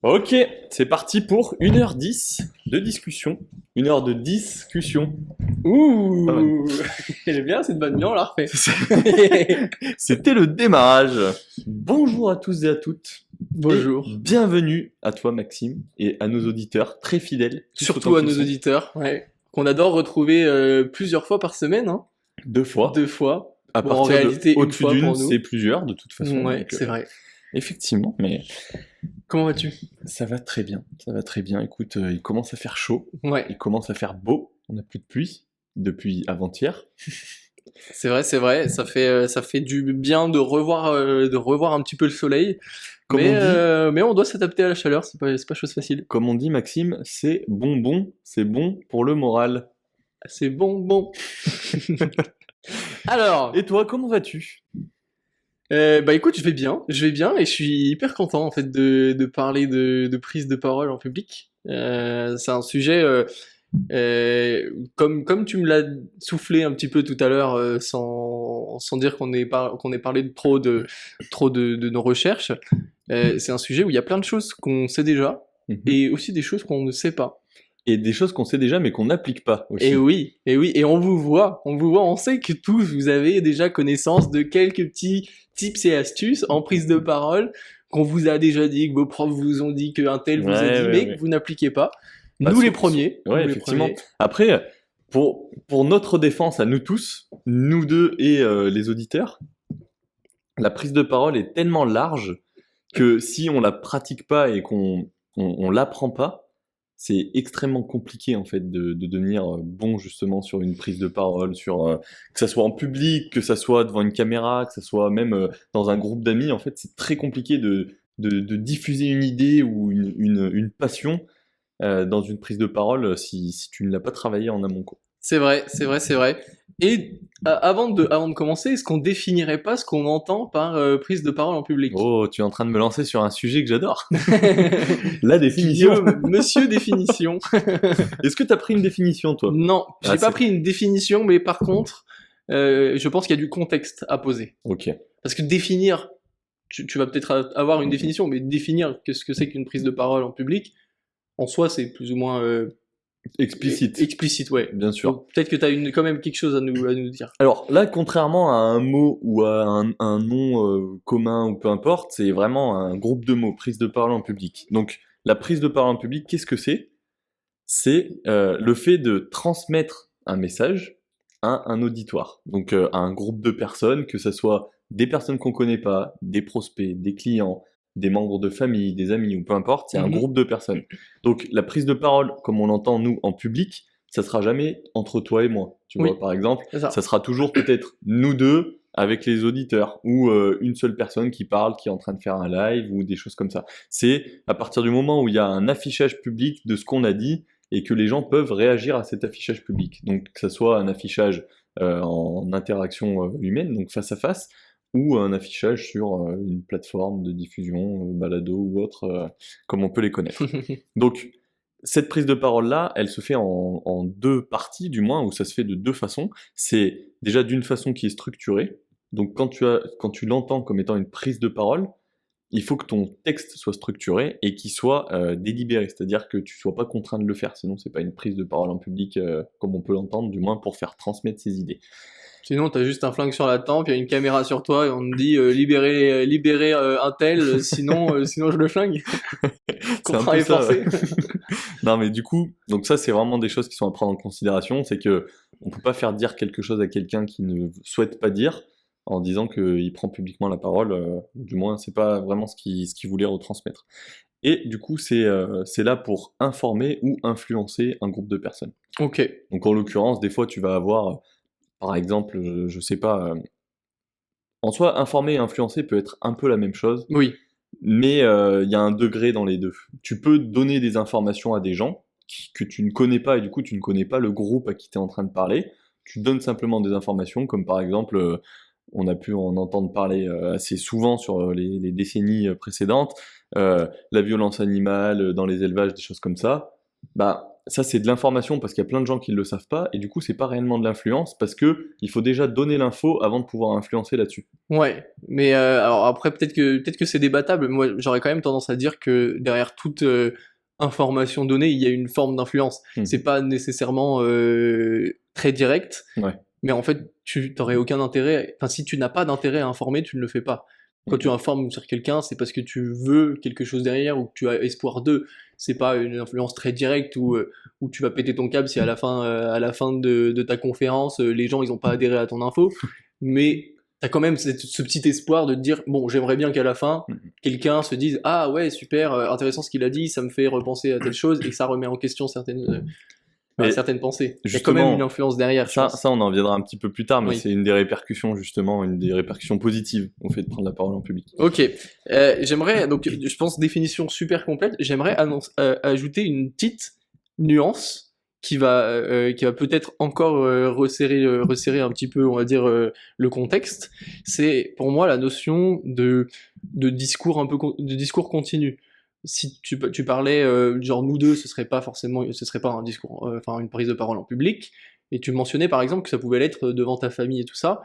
Ok, c'est parti pour 1h10 de discussion. 1 heure de discussion. Pas mal. Ouh, j'aime bien cette bonne bien, on la refait. C'était le démarrage. Bonjour à tous et à toutes. Bonjour. Et bienvenue à toi Maxime et à nos auditeurs très fidèles. tous Surtout autant à qu'ils nos sont. auditeurs, qu'on adore retrouver plusieurs fois par semaine, hein. 2 fois. 2 fois. À Bon, en partir de réalité, une au-dessus fois d'une, pour nous. c'est plusieurs de toute façon. Ouais, Donc, c'est vrai. effectivement, mais Comment vas-tu? ça va très bien. Ça va très bien. Écoute, il commence à faire chaud. Ouais, Il commence à faire beau. On n'a plus de pluie depuis avant-hier. c'est vrai, c'est vrai. Ça fait du bien de revoir un petit peu le soleil. Comme on dit, Mais on doit s'adapter à la chaleur, c'est pas chose facile. Comme on dit, Maxime, c'est bonbon, c'est bon pour le moral. C'est bon, bon. Alors, Et toi, comment vas-tu? bah écoute, je vais bien et je suis hyper content en fait de parler de prise de parole en public. C'est un sujet, comme tu me l'as soufflé un petit peu tout à l'heure, sans dire qu'on ait parlé de de nos recherches. C'est un sujet où il y a plein de choses qu'on sait déjà Mhm. et aussi des choses qu'on ne sait pas. Et des choses qu'on sait déjà mais qu'on n'applique pas Et aussi. oui, et oui, et on vous voit, on sait que tous vous avez déjà connaissance de quelques petits tips et astuces en prise de parole qu'on vous a déjà dit, que vos profs vous ont dit, qu'un tel vous a Ouais, dit, ouais, mais que ouais. vous n'appliquez pas. Bah, Nous les premiers, ouais, nous les effectivement. premiers. Après, pour notre défense à nous tous, nous deux et les auditeurs, la prise de parole est tellement large que si on la pratique pas et qu'on l'apprend pas, c'est extrêmement compliqué en fait de devenir bon justement sur une prise de parole, que ça soit en public, que ça soit devant une caméra, que ça soit même dans un groupe d'amis. En fait, c'est très compliqué de diffuser une idée ou une passion dans une prise de parole si tu ne l'as pas travaillé en amont, quoi. C'est vrai, c'est vrai, c'est vrai. Et avant de commencer, est-ce qu'on définirait pas ce qu'on entend par prise de parole en public? Oh, tu es en train de me lancer sur un sujet que j'adore. La définition. Guillaume, monsieur définition. Est-ce que tu as pris une définition, toi? Non, Ah, j'ai pas pris une définition, mais par contre, je pense qu'il y a du contexte à poser. Ok. Parce que définir, tu vas peut-être avoir une définition, mais définir qu'est-ce que c'est qu'une prise de parole en public, en soi, c'est plus ou moins Explicite, explicite, ouais. bien sûr. Donc peut-être que tu as quand même quelque chose à nous dire. Alors là, contrairement à un mot ou à un nom commun ou peu importe, c'est vraiment un groupe de mots, prise de parole en public. Donc la prise de parole en public, qu'est-ce que c'est? C'est le fait de transmettre un message à un auditoire. Donc à un groupe de personnes, que ce soit des personnes qu'on connaît pas, des prospects, des clients, des membres de famille, des amis ou peu importe, c'est un Mhm. groupe de personnes. Donc la prise de parole, comme on l'entend nous en public, ça sera jamais entre toi et moi. Tu Oui, vois, par exemple, c'est ça. ça sera toujours peut-être nous deux avec les auditeurs ou une seule personne qui parle, qui est en train de faire un live ou des choses comme ça. C'est à partir du moment où il y a un affichage public de ce qu'on a dit et que les gens peuvent réagir à cet affichage public. Donc que ça soit un affichage en interaction humaine, donc face à face, ou un affichage sur une plateforme de diffusion, balado ou autre, comme on peut les connaître. Donc cette prise de parole-là, elle se fait en deux parties, du moins, ou ça se fait de deux façons. C'est déjà d'une façon qui est structurée. Donc quand tu l'entends comme étant une prise de parole, il faut que ton texte soit structuré et qu'il soit délibéré, c'est-à-dire que tu sois pas contraint de le faire, sinon c'est pas une prise de parole en public comme on peut l'entendre, du moins pour faire transmettre ses idées. Sinon, t'as juste un flingue sur la tempe, il y a une caméra sur toi et on te dit libérez un tel, sinon je le flingue. C'est un Contrat peu est ça. forcé. Ouais. Non mais du coup, donc ça c'est vraiment des choses qui sont à prendre en considération, c'est que on peut pas faire dire quelque chose à quelqu'un qui ne souhaite pas dire en disant qu'il prend publiquement la parole, du moins c'est pas vraiment ce qu'il voulait retransmettre. Et du coup c'est là pour informer ou influencer un groupe de personnes. Ok, Donc en l'occurrence, des fois tu vas avoir, par exemple, je sais pas, en soi informer et influencer peut être un peu la même chose, oui. mais il y a un degré dans les deux. Tu peux donner des informations à des gens que tu ne connais pas et du coup tu ne connais pas le groupe à qui tu es en train de parler. Tu donnes simplement des informations comme par exemple, on a pu en entendre parler assez souvent sur les décennies précédentes, la violence animale dans les élevages, des choses comme ça. Bah, ça c'est de l'information parce qu'il y a plein de gens qui ne le savent pas, et du coup c'est pas réellement de l'influence parce que il faut déjà donner l'info avant de pouvoir influencer là-dessus. Ouais, mais alors après peut-être que c'est débattable. Moi, j'aurais quand même tendance à dire que derrière toute information donnée, il y a une forme d'influence. C'est pas nécessairement très direct, Ouais. mais en fait, tu t'aurais aucun intérêt. Enfin, si tu n'as pas d'intérêt à informer, tu ne le fais pas. Quand tu informes sur quelqu'un, c'est parce que tu veux quelque chose derrière ou que tu as espoir d'eux. C'est pas une influence très directe où tu vas péter ton câble si à la fin de ta conférence, les gens ils ont pas adhéré à ton info. Mais t'as quand même ce petit espoir de te dire bon, j'aimerais bien qu'à la fin, quelqu'un se dise ah ouais super intéressant ce qu'il a dit, ça me fait repenser à telle chose et que ça remet en question certaines pensées. Il y a quand même une influence derrière. Ça, on en viendra un petit peu plus tard, mais Oui. c'est une des répercussions justement, une des répercussions positives au fait de prendre la parole en public. Ok, j'aimerais, donc je pense définition super complète, j'aimerais ajouter une petite nuance qui va peut-être encore resserrer un petit peu, on va dire, le contexte. C'est pour moi la notion de discours de discours continu. Si tu parlais genre nous deux, ce serait pas un discours, enfin une prise de parole en public, et tu mentionnais par exemple que ça pouvait l'être devant ta famille et tout ça.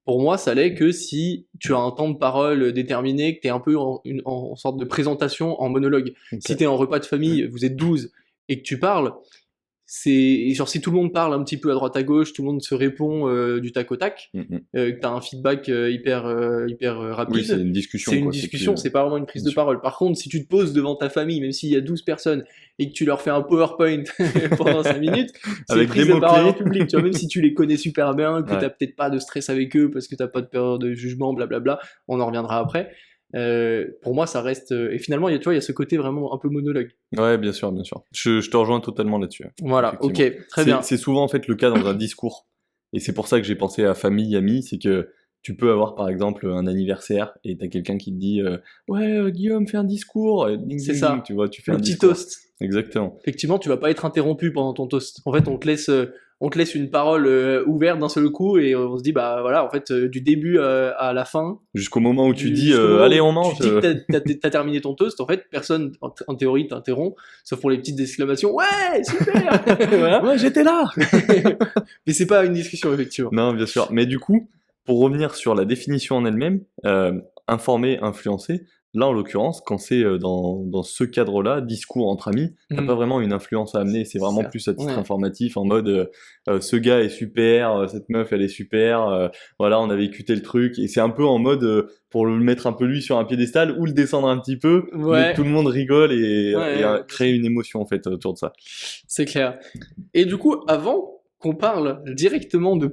Pour moi, ça l'est que si tu as un temps de parole déterminé, que tu es un peu en sorte de présentation, en monologue. Okay. Si tu es en repas de famille, vous êtes 12 et que tu parles, c'est genre si tout le monde parle un petit peu à droite à gauche, tout le monde se répond du tac au tac, que tu as un feedback hyper rapide. Oui, c'est une discussion. C'est une discussion, c'est pas vraiment une prise de parole. Par contre, si tu te poses devant ta famille, même s'il y a 12 personnes, et que tu leur fais un PowerPoint pendant 5 minutes, c'est une prise de parole en public. Tu vois, même si tu les connais super bien, que t'as peut-être pas de stress avec eux parce que t'as pas de peur de jugement, blablabla, on en reviendra après. Pour moi, ça reste. Et finalement, il y a ce côté vraiment un peu monologue. Ouais, bien sûr, bien sûr. Je te rejoins totalement là-dessus. Voilà, ok, très bien. C'est souvent en fait le cas dans un discours. Et c'est pour ça que j'ai pensé à famille, amis, c'est que tu peux avoir par exemple un anniversaire et t'as quelqu'un qui te dit ouais Guillaume fais un discours, c'est ça, tu vois, tu fais le un petit discours. toast. Exactement. Effectivement, tu vas pas être interrompu pendant ton toast. En fait, on te laisse une parole ouverte d'un seul coup et on se dit bah voilà, en fait du début à la fin, jusqu'au moment où tu dis allez on mange. Tu dis que t'as terminé ton toast, en fait personne en théorie t'interrompt, sauf pour les petites exclamations ouais super. Voilà. Ouais j'étais là. Mais c'est pas une discussion effectivement. Non bien sûr, mais du coup pour revenir sur la définition en elle-même, informer, influencer. Là, en l'occurrence, quand c'est dans ce cadre-là, discours entre amis, t'as pas vraiment une influence à amener, c'est vraiment plus à titre informatif, en mode ce gars est super, cette meuf elle est super, voilà, on a vécu tel truc, et c'est un peu en mode pour le mettre un peu lui sur un piédestal ou le descendre un petit peu, mais que tout le monde rigole et créer une émotion en fait autour de ça. C'est clair. Et du coup, avant qu'on parle directement de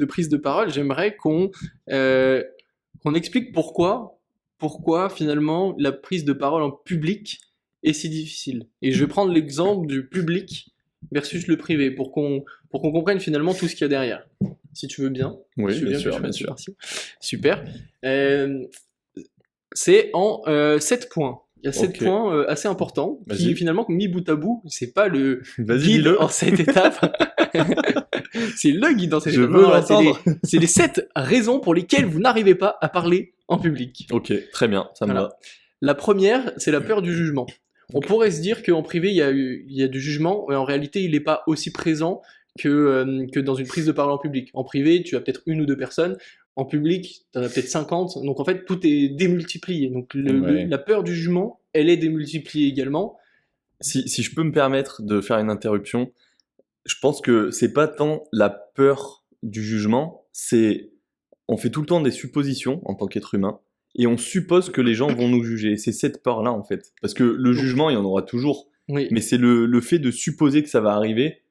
prise de parole, j'aimerais qu'on explique pourquoi finalement la prise de parole en public est si difficile. Et je vais prendre l'exemple du public versus le privé pour qu'on comprenne finalement tout ce qu'il y a derrière. Si tu veux bien. Oui, bien sûr. Super. C'est en 7 points. Il y a 7 points assez importants qui finalement, mis bout à bout, c'est pas le guide en 7 étapes. C'est le guide dans 7 étapes. Je veux l'entendre. C'est les 7 raisons pour lesquelles vous n'arrivez pas à parler en public. Ok, très bien, ça me va. La première, c'est la peur du jugement. On pourrait se dire qu'en privé, il y a du jugement, mais en réalité, il n'est pas aussi présent que dans une prise de parole en public. En privé, tu as peut-être 1 ou 2 personnes. En public, tu en as peut-être 50. Donc en fait, tout est démultiplié. Donc la peur du jugement, elle est démultipliée également. Si je peux me permettre de faire une interruption, je pense que c'est pas tant la peur du jugement, c'est on fait tout le temps des suppositions en tant qu'être humain et on suppose que les gens vont nous juger. C'est cette peur-là en fait, parce que le jugement il y en aura toujours, mais c'est le fait de supposer que ça va arriver,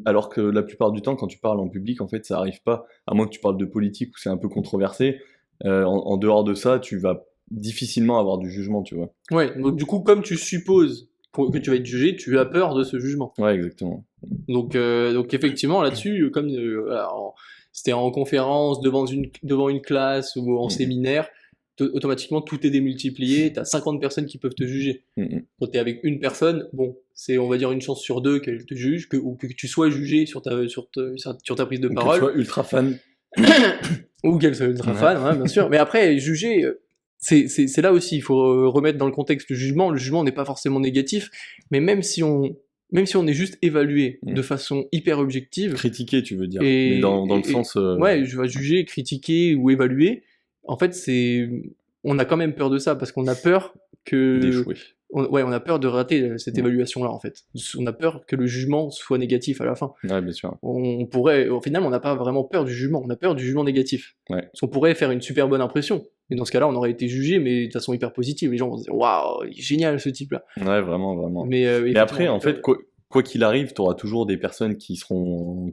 alors que la plupart du temps quand tu parles en public en fait ça arrive pas, à moins que tu parles de politique où c'est un peu controversé. En dehors de ça, tu vas difficilement avoir du jugement, tu vois. Ouais, donc du coup comme tu supposes que tu vas être jugé, tu as peur de ce jugement. Ouais, exactement. Donc effectivement là-dessus, comme c'était en conférence, devant une classe ou en séminaire, automatiquement tout est démultiplié, t'as 50 personnes qui peuvent te juger. Quand t'es avec une personne, bon, c'est on va dire une chance sur 2 qu'elle te juge, ou que tu sois jugé sur ta prise de parole. Qu'elle soit ultra fan. Ou qu'elle soit ultra fan, hein, bien sûr. Mais après, juger... C'est là aussi, il faut remettre dans le contexte le jugement. Le jugement n'est pas forcément négatif, mais même si on même si on est juste évalué de façon hyper objective, Critiquer, tu veux dire. Mais dans le sens. ouais, je vais juger, critiquer ou évaluer. En fait, on a quand même peur de ça parce qu'on a peur D'échouer. ouais, on a peur de rater cette évaluation-là, en fait. On a peur que le jugement soit négatif à la fin. Ouais, bien sûr. Au final, on n'a pas vraiment peur du jugement, on a peur du jugement négatif. Ouais. Parce qu'on pourrait faire une super bonne impression. Et dans ce cas-là, on aurait été jugé, mais de façon hyper positive. Les gens vont se dire, waouh, il est génial ce type-là. Ouais, vraiment, vraiment. Mais après, en fait, quoi qu'il arrive, tu auras toujours des personnes qui seront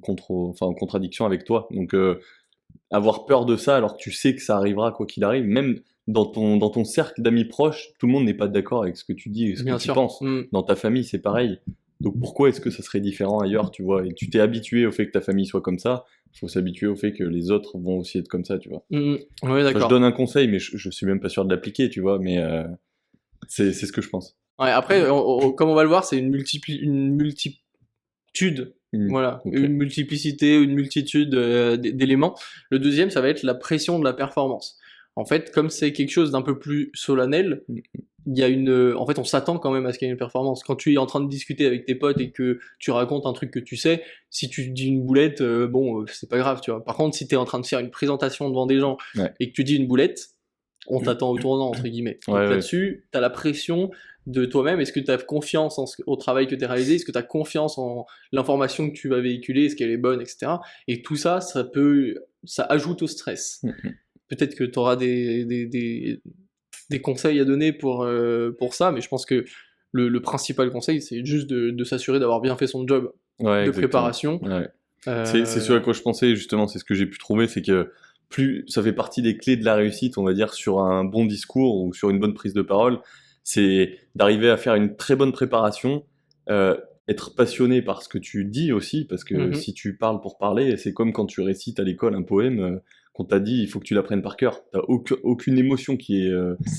en contradiction avec toi. Donc, avoir peur de ça alors que tu sais que ça arrivera quoi qu'il arrive, même dans ton cercle d'amis proches, tout le monde n'est pas d'accord avec ce que tu dis et ce que tu penses. Dans ta famille, c'est pareil. Donc pourquoi est-ce que ça serait différent ailleurs, tu vois? Et tu t'es habitué au fait que ta famille soit comme ça, il faut s'habituer au fait que les autres vont aussi être comme ça, tu vois? Ouais, Enfin, d'accord. je donne un conseil, mais je suis même pas sûr de l'appliquer, tu vois? Mais c'est ce que je pense. Ouais, après, comme on va le voir, c'est une multitude, voilà, Ok. une multiplicité, une multitude d'éléments. Le deuxième, ça va être la pression de la performance. En fait, comme c'est quelque chose d'un peu plus solennel, il y a en fait, on s'attend quand même à ce qu'il y ait une performance. Quand tu es en train de discuter avec tes potes et que tu racontes un truc que tu sais, si tu dis une boulette, c'est pas grave, tu vois. Par contre, si tu es en train de faire une présentation devant des gens et que tu dis une boulette, on t'attend au tournant, entre guillemets. Donc là-dessus, t'as la pression de toi-même. Est-ce que tu as confiance au travail que tu as réalisé? Est-ce que tu as confiance en l'information que tu vas véhiculer? Est-ce qu'elle est bonne, etc. Et tout ça, ça ajoute au stress. Peut-être que tu auras des conseils à donner pour ça, mais je pense que le principal conseil, c'est juste de s'assurer d'avoir bien fait son job de préparation. Ouais. C'est ce à quoi je pensais, justement, c'est ce que j'ai pu trouver, c'est que plus ça fait partie des clés de la réussite, on va dire, sur un bon discours ou sur une bonne prise de parole, c'est d'arriver à faire une très bonne préparation, être passionné par ce que tu dis aussi, parce que si tu parles pour parler, c'est comme quand tu récites à l'école un poème qu'on t'a dit, il faut que tu l'apprennes par cœur. T'as aucune émotion qui est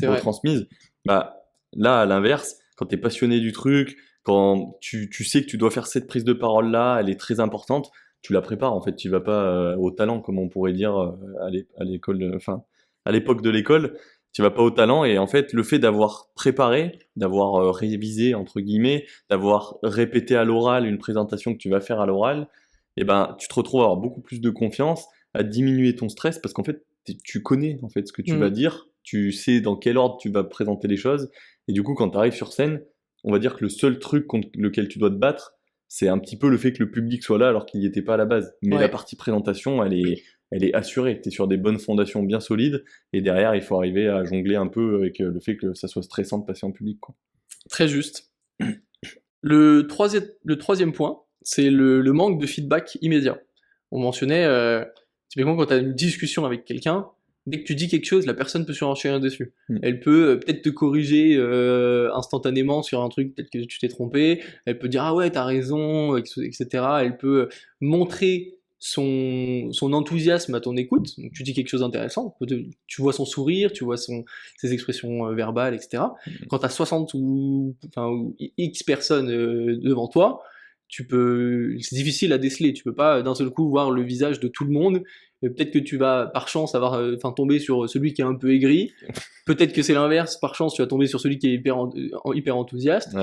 retransmise. Bah, là, à l'inverse, quand t'es passionné du truc, quand tu sais que tu dois faire cette prise de parole-là, elle est très importante, tu la prépares, en fait. Tu vas pas au talent, comme on pourrait dire à l'école, enfin, à l'époque de l'école. Tu vas pas au talent, et en fait, le fait d'avoir préparé, d'avoir révisé, entre guillemets, d'avoir répété à l'oral une présentation que tu vas faire à l'oral, eh ben, tu te retrouves à avoir beaucoup plus de confiance, à diminuer ton stress, parce qu'en fait, tu connais en fait ce que tu vas dire, tu sais dans quel ordre tu vas présenter les choses, et du coup, quand tu arrives sur scène, on va dire que le seul truc contre lequel tu dois te battre, c'est un petit peu le fait que le public soit là alors qu'il n'y était pas à la base. Mais la partie présentation, elle est assurée. Tu es sur des bonnes fondations bien solides, et derrière, il faut arriver à jongler un peu avec le fait que ça soit stressant de passer en public, quoi. Très juste. Le troisième point, c'est le manque de feedback immédiat. On mentionnait, typiquement quand tu as une discussion avec quelqu'un, dès que tu dis quelque chose, la personne peut surenchérir dessus. Elle peut peut-être te corriger instantanément sur un truc, peut-être que tu t'es trompé, elle peut dire « Ah ouais, t'as raison », etc. Elle peut montrer son enthousiasme à ton écoute. Donc, tu dis quelque chose d'intéressant, tu vois son sourire, tu vois ses expressions verbales, etc. Quand tu as 60 ou X personnes devant toi, c'est difficile à déceler, tu peux pas d'un seul coup voir le visage de tout le monde. Peut-être que tu vas par chance tomber sur celui qui est un peu aigri, peut-être que c'est l'inverse, par chance tu vas tomber sur celui qui est hyper enthousiaste,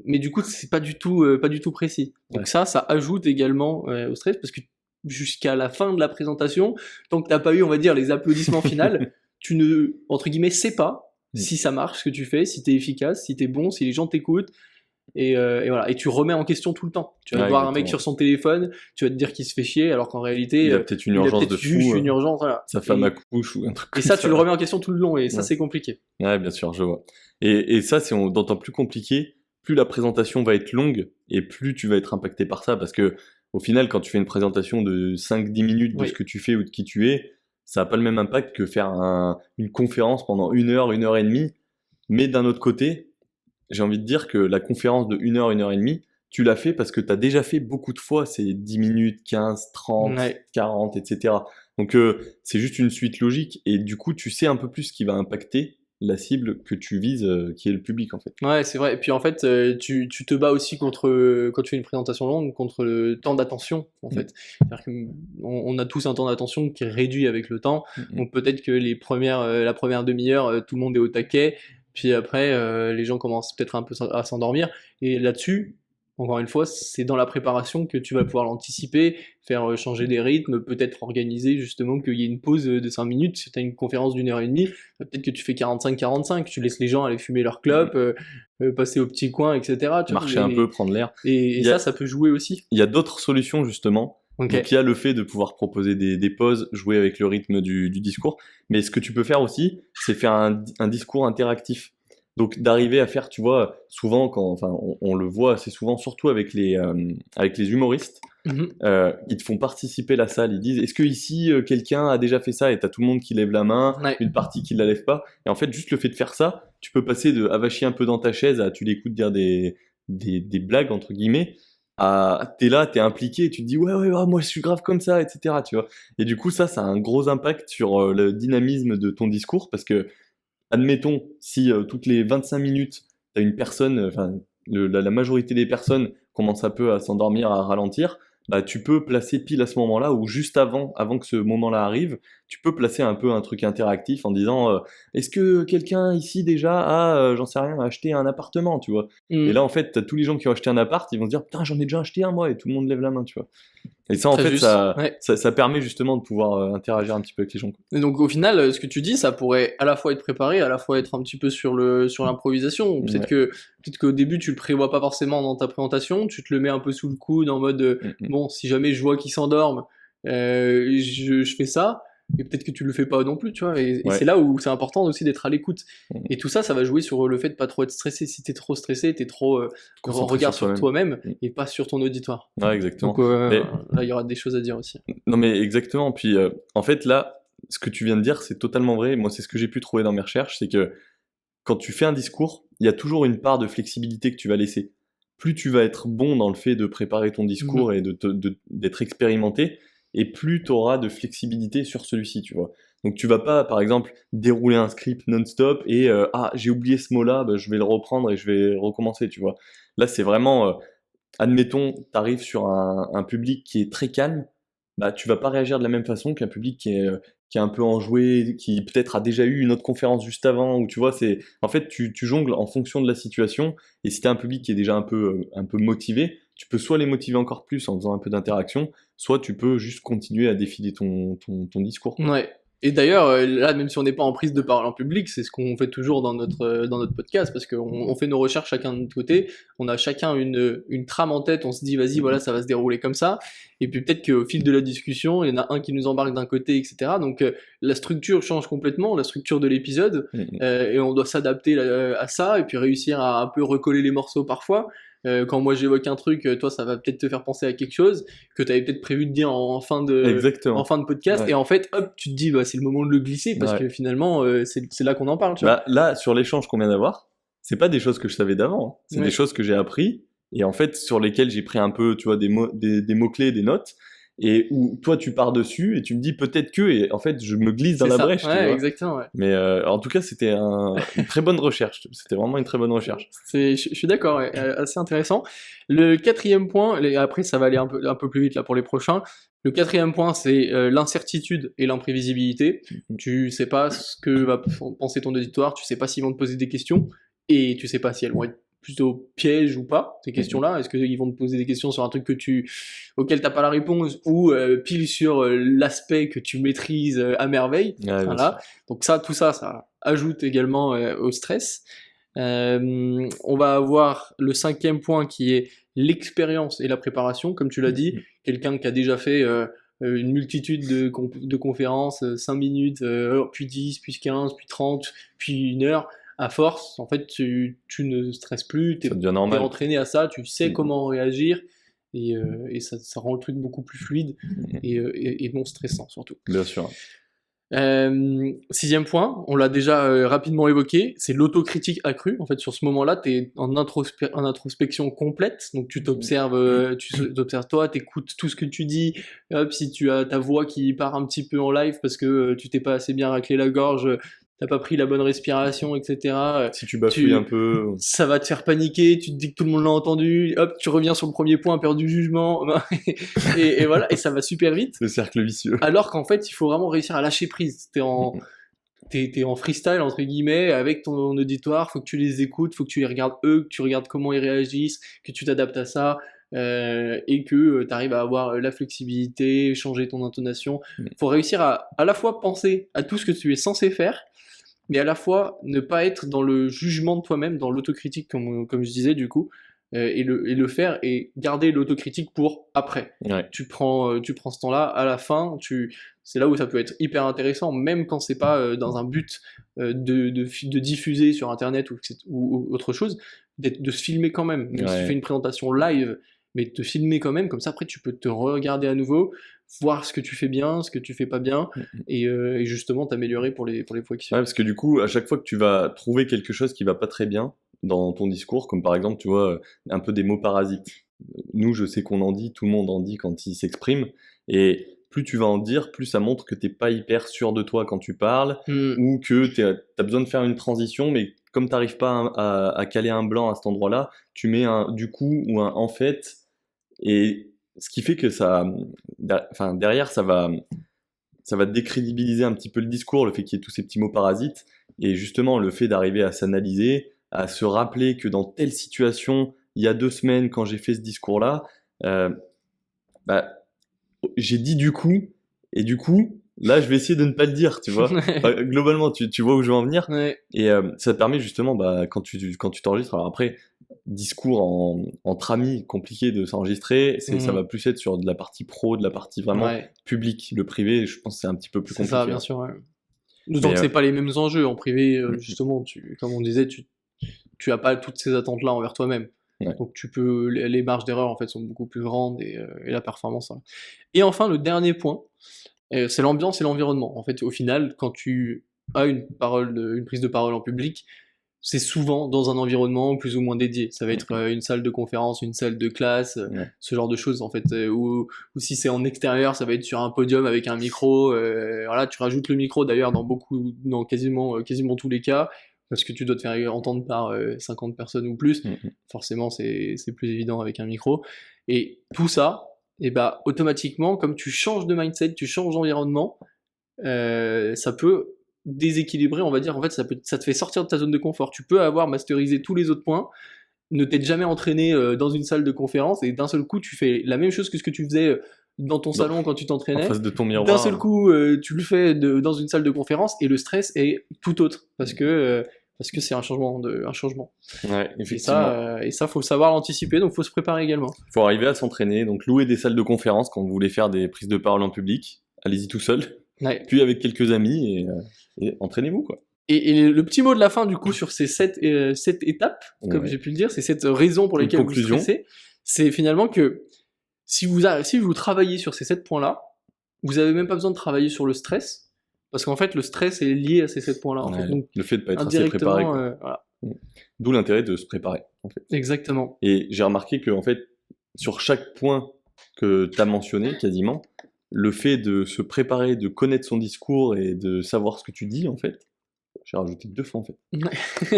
mais du coup c'est pas du tout précis. Donc ça ajoute également au stress, parce que jusqu'à la fin de la présentation, tant que t'as pas eu, on va dire, les applaudissements finaux, tu ne, entre guillemets, sais pas si ça marche ce que tu fais, si t'es efficace, si t'es bon, si les gens t'écoutent. Et voilà, et tu remets en question tout le temps. Tu vas voir un mec sur son téléphone, tu vas te dire qu'il se fait chier, alors qu'en réalité il y a peut-être une urgence de fou, une urgence, voilà. Sa femme accouche ou un truc comme ça. Et ça, tu le remets en question tout le long, et ça c'est compliqué. Ouais, bien sûr, je vois. Et ça, c'est d'autant plus compliqué, plus la présentation va être longue et plus tu vas être impacté par ça, parce que au final, quand tu fais une présentation de 5-10 minutes de ce que tu fais ou de qui tu es, ça n'a pas le même impact que faire une conférence pendant 1 heure, 1 heure et demie. Mais d'un autre côté, j'ai envie de dire que la conférence de 1 heure, 1 heure et demie, tu l'as fait parce que tu as déjà fait beaucoup de fois ces 10 minutes, 15, 30, 40, etc. Donc c'est juste une suite logique, et du coup tu sais un peu plus ce qui va impacter la cible que tu vises, qui est le public en fait. Ouais, c'est vrai. Et puis en fait, tu te bats aussi quand tu fais une présentation longue, contre le temps d'attention en fait. C'est-à-dire qu'on a tous un temps d'attention qui est réduit avec le temps. Donc peut-être que la première demi-heure, tout le monde est au taquet. Puis après, les gens commencent peut-être un peu à s'endormir. Et là-dessus, encore une fois, c'est dans la préparation que tu vas pouvoir l'anticiper, faire changer des rythmes, peut-être organiser justement qu'il y ait une pause de 5 minutes. Si tu as une conférence d'1 h 30, peut-être que tu fais 45-45, tu laisses les gens aller fumer leur clope, passer au petit coin, etc. Tu vois, Marcher un peu, prendre l'air. et ça peut jouer aussi. Il y a d'autres solutions justement. Ok. Donc il y a le fait de pouvoir proposer des pauses, jouer avec le rythme du discours, mais ce que tu peux faire aussi, c'est faire un discours interactif. Donc d'arriver à faire, tu vois, souvent on le voit assez souvent, surtout avec les humoristes, Mhm. ils te font participer la salle, ils disent est-ce que ici quelqu'un a déjà fait ça, et t'as tout le monde qui lève la main, Ouais. une partie qui la lève pas, et en fait juste le fait de faire ça, tu peux passer de avachier un peu dans ta chaise à tu l'écoutes dire des blagues entre guillemets, t'es là, t'es impliqué, et tu te dis ouais, moi je suis grave comme ça, etc. Tu vois. Et du coup ça a un gros impact sur le dynamisme de ton discours, parce que admettons si toutes les 25 minutes t'as une personne, enfin la majorité des personnes commencent un peu à s'endormir, à ralentir, bah tu peux placer pile à ce moment-là, ou juste avant que ce moment-là arrive, tu peux placer un peu un truc interactif en disant est-ce que quelqu'un ici déjà a, j'en sais rien, acheté un appartement, tu vois. Et là, en fait, t'as tous les gens qui ont acheté un appart, ils vont se dire putain, j'en ai déjà acheté un moi, et tout le monde lève la main, tu vois. Et ça, en Très fait, juste. Ouais. ça permet justement de pouvoir interagir un petit peu avec les gens, quoi. Et donc au final, ce que tu dis, ça pourrait à la fois être préparé, à la fois être un petit peu sur l'improvisation. Peut-être qu'au début tu le prévois pas forcément dans ta présentation, tu te le mets un peu sous le coude en mode bon, si jamais je vois qu'ils s'endorment, je fais ça. Et peut-être que tu le fais pas non plus, tu vois. Et Ouais. c'est là où c'est important aussi d'être à l'écoute. Mm. Et tout ça, ça va jouer sur le fait de pas trop être stressé. Si t'es trop stressé, t'es trop en Concentré regard sur sur toi-même. toi-même et pas sur ton auditoire. Ouais, exactement. Donc Mais- là, il y aura des choses à dire aussi. Non, mais exactement. Puis, en fait, là, ce que tu viens de dire, c'est totalement vrai. Moi, c'est ce que j'ai pu trouver dans mes recherches, c'est que quand tu fais un discours, il y a toujours une part de flexibilité que tu vas laisser. Plus tu vas être bon dans le fait de préparer ton discours et d'être expérimenté, et plus tu auras de flexibilité sur celui-ci, tu vois. Donc tu vas pas, par exemple, dérouler un script non-stop et j'ai oublié ce mot-là, bah, je vais le reprendre et je vais recommencer, tu vois. Là, c'est vraiment, admettons, tu arrives sur un public qui est très calme, bah tu vas pas réagir de la même façon qu'un public qui est un peu enjoué, qui peut-être a déjà eu une autre conférence juste avant, ou tu vois, en fait, tu jongles en fonction de la situation, et si t'as un public qui est déjà un peu motivé, tu peux soit les motiver encore plus en faisant un peu d'interaction, soit tu peux juste continuer à défiler ton discours. Ouais. Et d'ailleurs, là, même si on n'est pas en prise de parole en public, c'est ce qu'on fait toujours dans notre podcast, parce qu'on fait nos recherches chacun de notre côté, on a chacun une trame en tête, on se dit, vas-y, voilà, ça va se dérouler comme ça, et puis peut-être qu'au fil de la discussion, il y en a un qui nous embarque d'un côté, etc. Donc la structure change complètement, la structure de l'épisode, et on doit s'adapter à ça, et puis réussir à un peu recoller les morceaux parfois. Quand moi j'évoque un truc, toi ça va peut-être te faire penser à quelque chose que tu avais peut-être prévu de dire en fin de podcast, Ouais. et en fait hop tu te dis bah c'est le moment de le glisser parce que finalement c'est là qu'on en parle, tu vois. Bah, là, sur l'échange qu'on vient d'avoir, c'est pas des choses que je savais d'avant, hein. C'est Ouais. des choses que j'ai appris, et en fait sur lesquelles j'ai pris un peu, tu vois, des mots-clés, des notes, et où toi tu pars dessus et tu me dis peut-être que, et en fait je me glisse dans C'est la ça. brèche, tu Ouais, vois. exactement, ouais. Mais en tout cas, c'était une très bonne recherche. C'était vraiment une très bonne recherche. Je suis d'accord, ouais, assez intéressant. Le quatrième point, après ça va aller un peu plus vite là pour les prochains. Le quatrième point, c'est l'incertitude et l'imprévisibilité. Tu sais pas ce que va penser ton auditoire, tu sais pas s'ils vont te poser des questions, et tu sais pas si elles vont être plutôt pièges ou pas, ces questions-là. Est-ce qu'ils vont te poser des questions sur un truc auquel t'as pas la réponse, ou pile sur l'aspect que tu maîtrises à merveille. Ouais, Voilà. Donc tout ça ajoute également au stress. On va avoir le cinquième point qui est l'expérience et la préparation, comme tu l'as dit. Quelqu'un qui a déjà fait une multitude de conférences, 5 minutes, puis 10, puis 15, puis 30, puis 1 heure. À force, en fait, tu ne stresses plus, t'es entraîné à ça, tu sais comment réagir, et ça rend le truc beaucoup plus fluide et non stressant surtout. Bien sûr. Sixième point, on l'a déjà rapidement évoqué, c'est l'autocritique accrue. En fait, sur ce moment-là, tu es en introspection complète, donc tu t'observes, toi, t'écoutes tout ce que tu dis. Hop, si tu as ta voix qui part un petit peu en live parce que tu t'es pas assez bien raclé la gorge, t'as pas pris la bonne respiration, etc. Si tu bafouilles un peu, ça va te faire paniquer, tu te dis que tout le monde l'a entendu, hop, tu reviens sur le premier point, peur du jugement, et voilà, et ça va super vite. le cercle vicieux. Alors qu'en fait, il faut vraiment réussir à lâcher prise. t'es en freestyle entre guillemets avec ton auditoire, faut que tu les écoutes, faut que tu les regardes eux, que tu regardes comment ils réagissent, que tu t'adaptes à ça, et que tu arrives à avoir la flexibilité, changer ton intonation. Faut réussir à la fois penser à tout ce que tu es censé faire, mais à la fois ne pas être dans le jugement de toi-même, dans l'autocritique comme je disais du coup, et le faire et garder l'autocritique pour après. Ouais. Tu prends ce temps-là, à la fin, c'est là où ça peut être hyper intéressant, même quand c'est pas dans un but de diffuser sur internet ou autre chose, de se filmer quand même. Même si tu Ouais. fais une présentation live, mais de te filmer quand même, comme ça après tu peux te regarder à nouveau, voir ce que tu fais bien, ce que tu fais pas bien, et justement t'améliorer pour les fois qui Ouais, suivent. parce que du coup, à chaque fois que tu vas trouver quelque chose qui va pas très bien dans ton discours, comme par exemple, tu vois, un peu des mots parasites. Nous, je sais qu'on en dit, tout le monde en dit quand il s'exprime, et plus tu vas en dire, plus ça montre que t'es pas hyper sûr de toi quand tu parles, ou que t'as besoin de faire une transition, mais comme t'arrives pas à caler un blanc à cet endroit-là, tu mets un du coup ou un en fait, et ce qui fait que enfin, derrière, ça va décrédibiliser un petit peu le discours, le fait qu'il y ait tous ces petits mots parasites, et justement le fait d'arriver à s'analyser, à se rappeler que dans telle situation, il y a 2 semaines, quand j'ai fait ce discours-là, euh, bah, j'ai dit du coup, et du coup, là, je vais essayer de ne pas le dire, tu vois. Enfin, globalement, tu vois où je veux en venir, Ouais. et ça te permet justement, bah, quand tu t'enregistres, alors après, discours entre amis, compliqué de s'enregistrer, ça va plus être sur de la partie pro, de la partie vraiment Ouais, publique. Le privé, je pense que c'est un petit peu plus c'est ça, compliqué. bien Hein. sûr. Ouais. D'autant Mais que c'est pas les mêmes enjeux en privé, mm, justement. Comme on disait, tu as pas toutes ces attentes-là envers toi-même. ouais. Donc les marges d'erreur en fait sont beaucoup plus grandes et la performance. Hein. Et enfin, le dernier point, c'est l'ambiance et l'environnement. En fait, au final, quand tu as une prise de parole en public, c'est souvent dans un environnement plus ou moins dédié. Ça va être une salle de conférence, une salle de classe, Ouais. ce genre de choses en fait. Ou si c'est en extérieur, ça va être sur un podium avec un micro. Voilà, tu rajoutes le micro d'ailleurs dans quasiment tous les cas, parce que tu dois te faire entendre par 50 personnes ou plus. Forcément, c'est plus évident avec un micro. Et tout ça, et bah automatiquement, comme tu changes de mindset, tu changes d'environnement, ça peut déséquilibrer, on va dire. En fait, ça te fait sortir de ta zone de confort. Tu peux avoir masterisé tous les autres points, ne t'être jamais entraîné dans une salle de conférence, et d'un seul coup, tu fais la même chose que ce que tu faisais dans ton salon quand tu En t'entraînais. face de ton D'un miroir. seul coup, tu le fais dans une salle de conférence, et le stress est tout autre, parce que c'est un changement. Ouais, Et effectivement. ça, faut savoir l'anticiper, donc faut se préparer également. Faut arriver à s'entraîner, donc louer des salles de conférence quand vous voulez faire des prises de parole en public. Allez-y tout seul, Ouais. puis avec quelques amis, et entraînez-vous, quoi. Et le petit mot de la fin, du coup, sur ces 7 étapes, comme Ouais. j'ai pu le dire, ces 7 raisons pour Une lesquelles vous conclusion. stressez, c'est finalement que si vous travaillez sur ces 7 points-là, vous n'avez même pas besoin de travailler sur le stress, parce qu'en fait, le stress est lié à ces 7 points-là. En Ouais, fait. Donc, le fait de pas être assez préparé, indirectement, quoi. voilà. D'où l'intérêt de se préparer, en fait. Exactement. Et j'ai remarqué que, en fait, sur chaque point que tu as mentionné, quasiment, le fait de se préparer, de connaître son discours et de savoir ce que tu dis, en fait, j'ai rajouté 2 fois, en fait,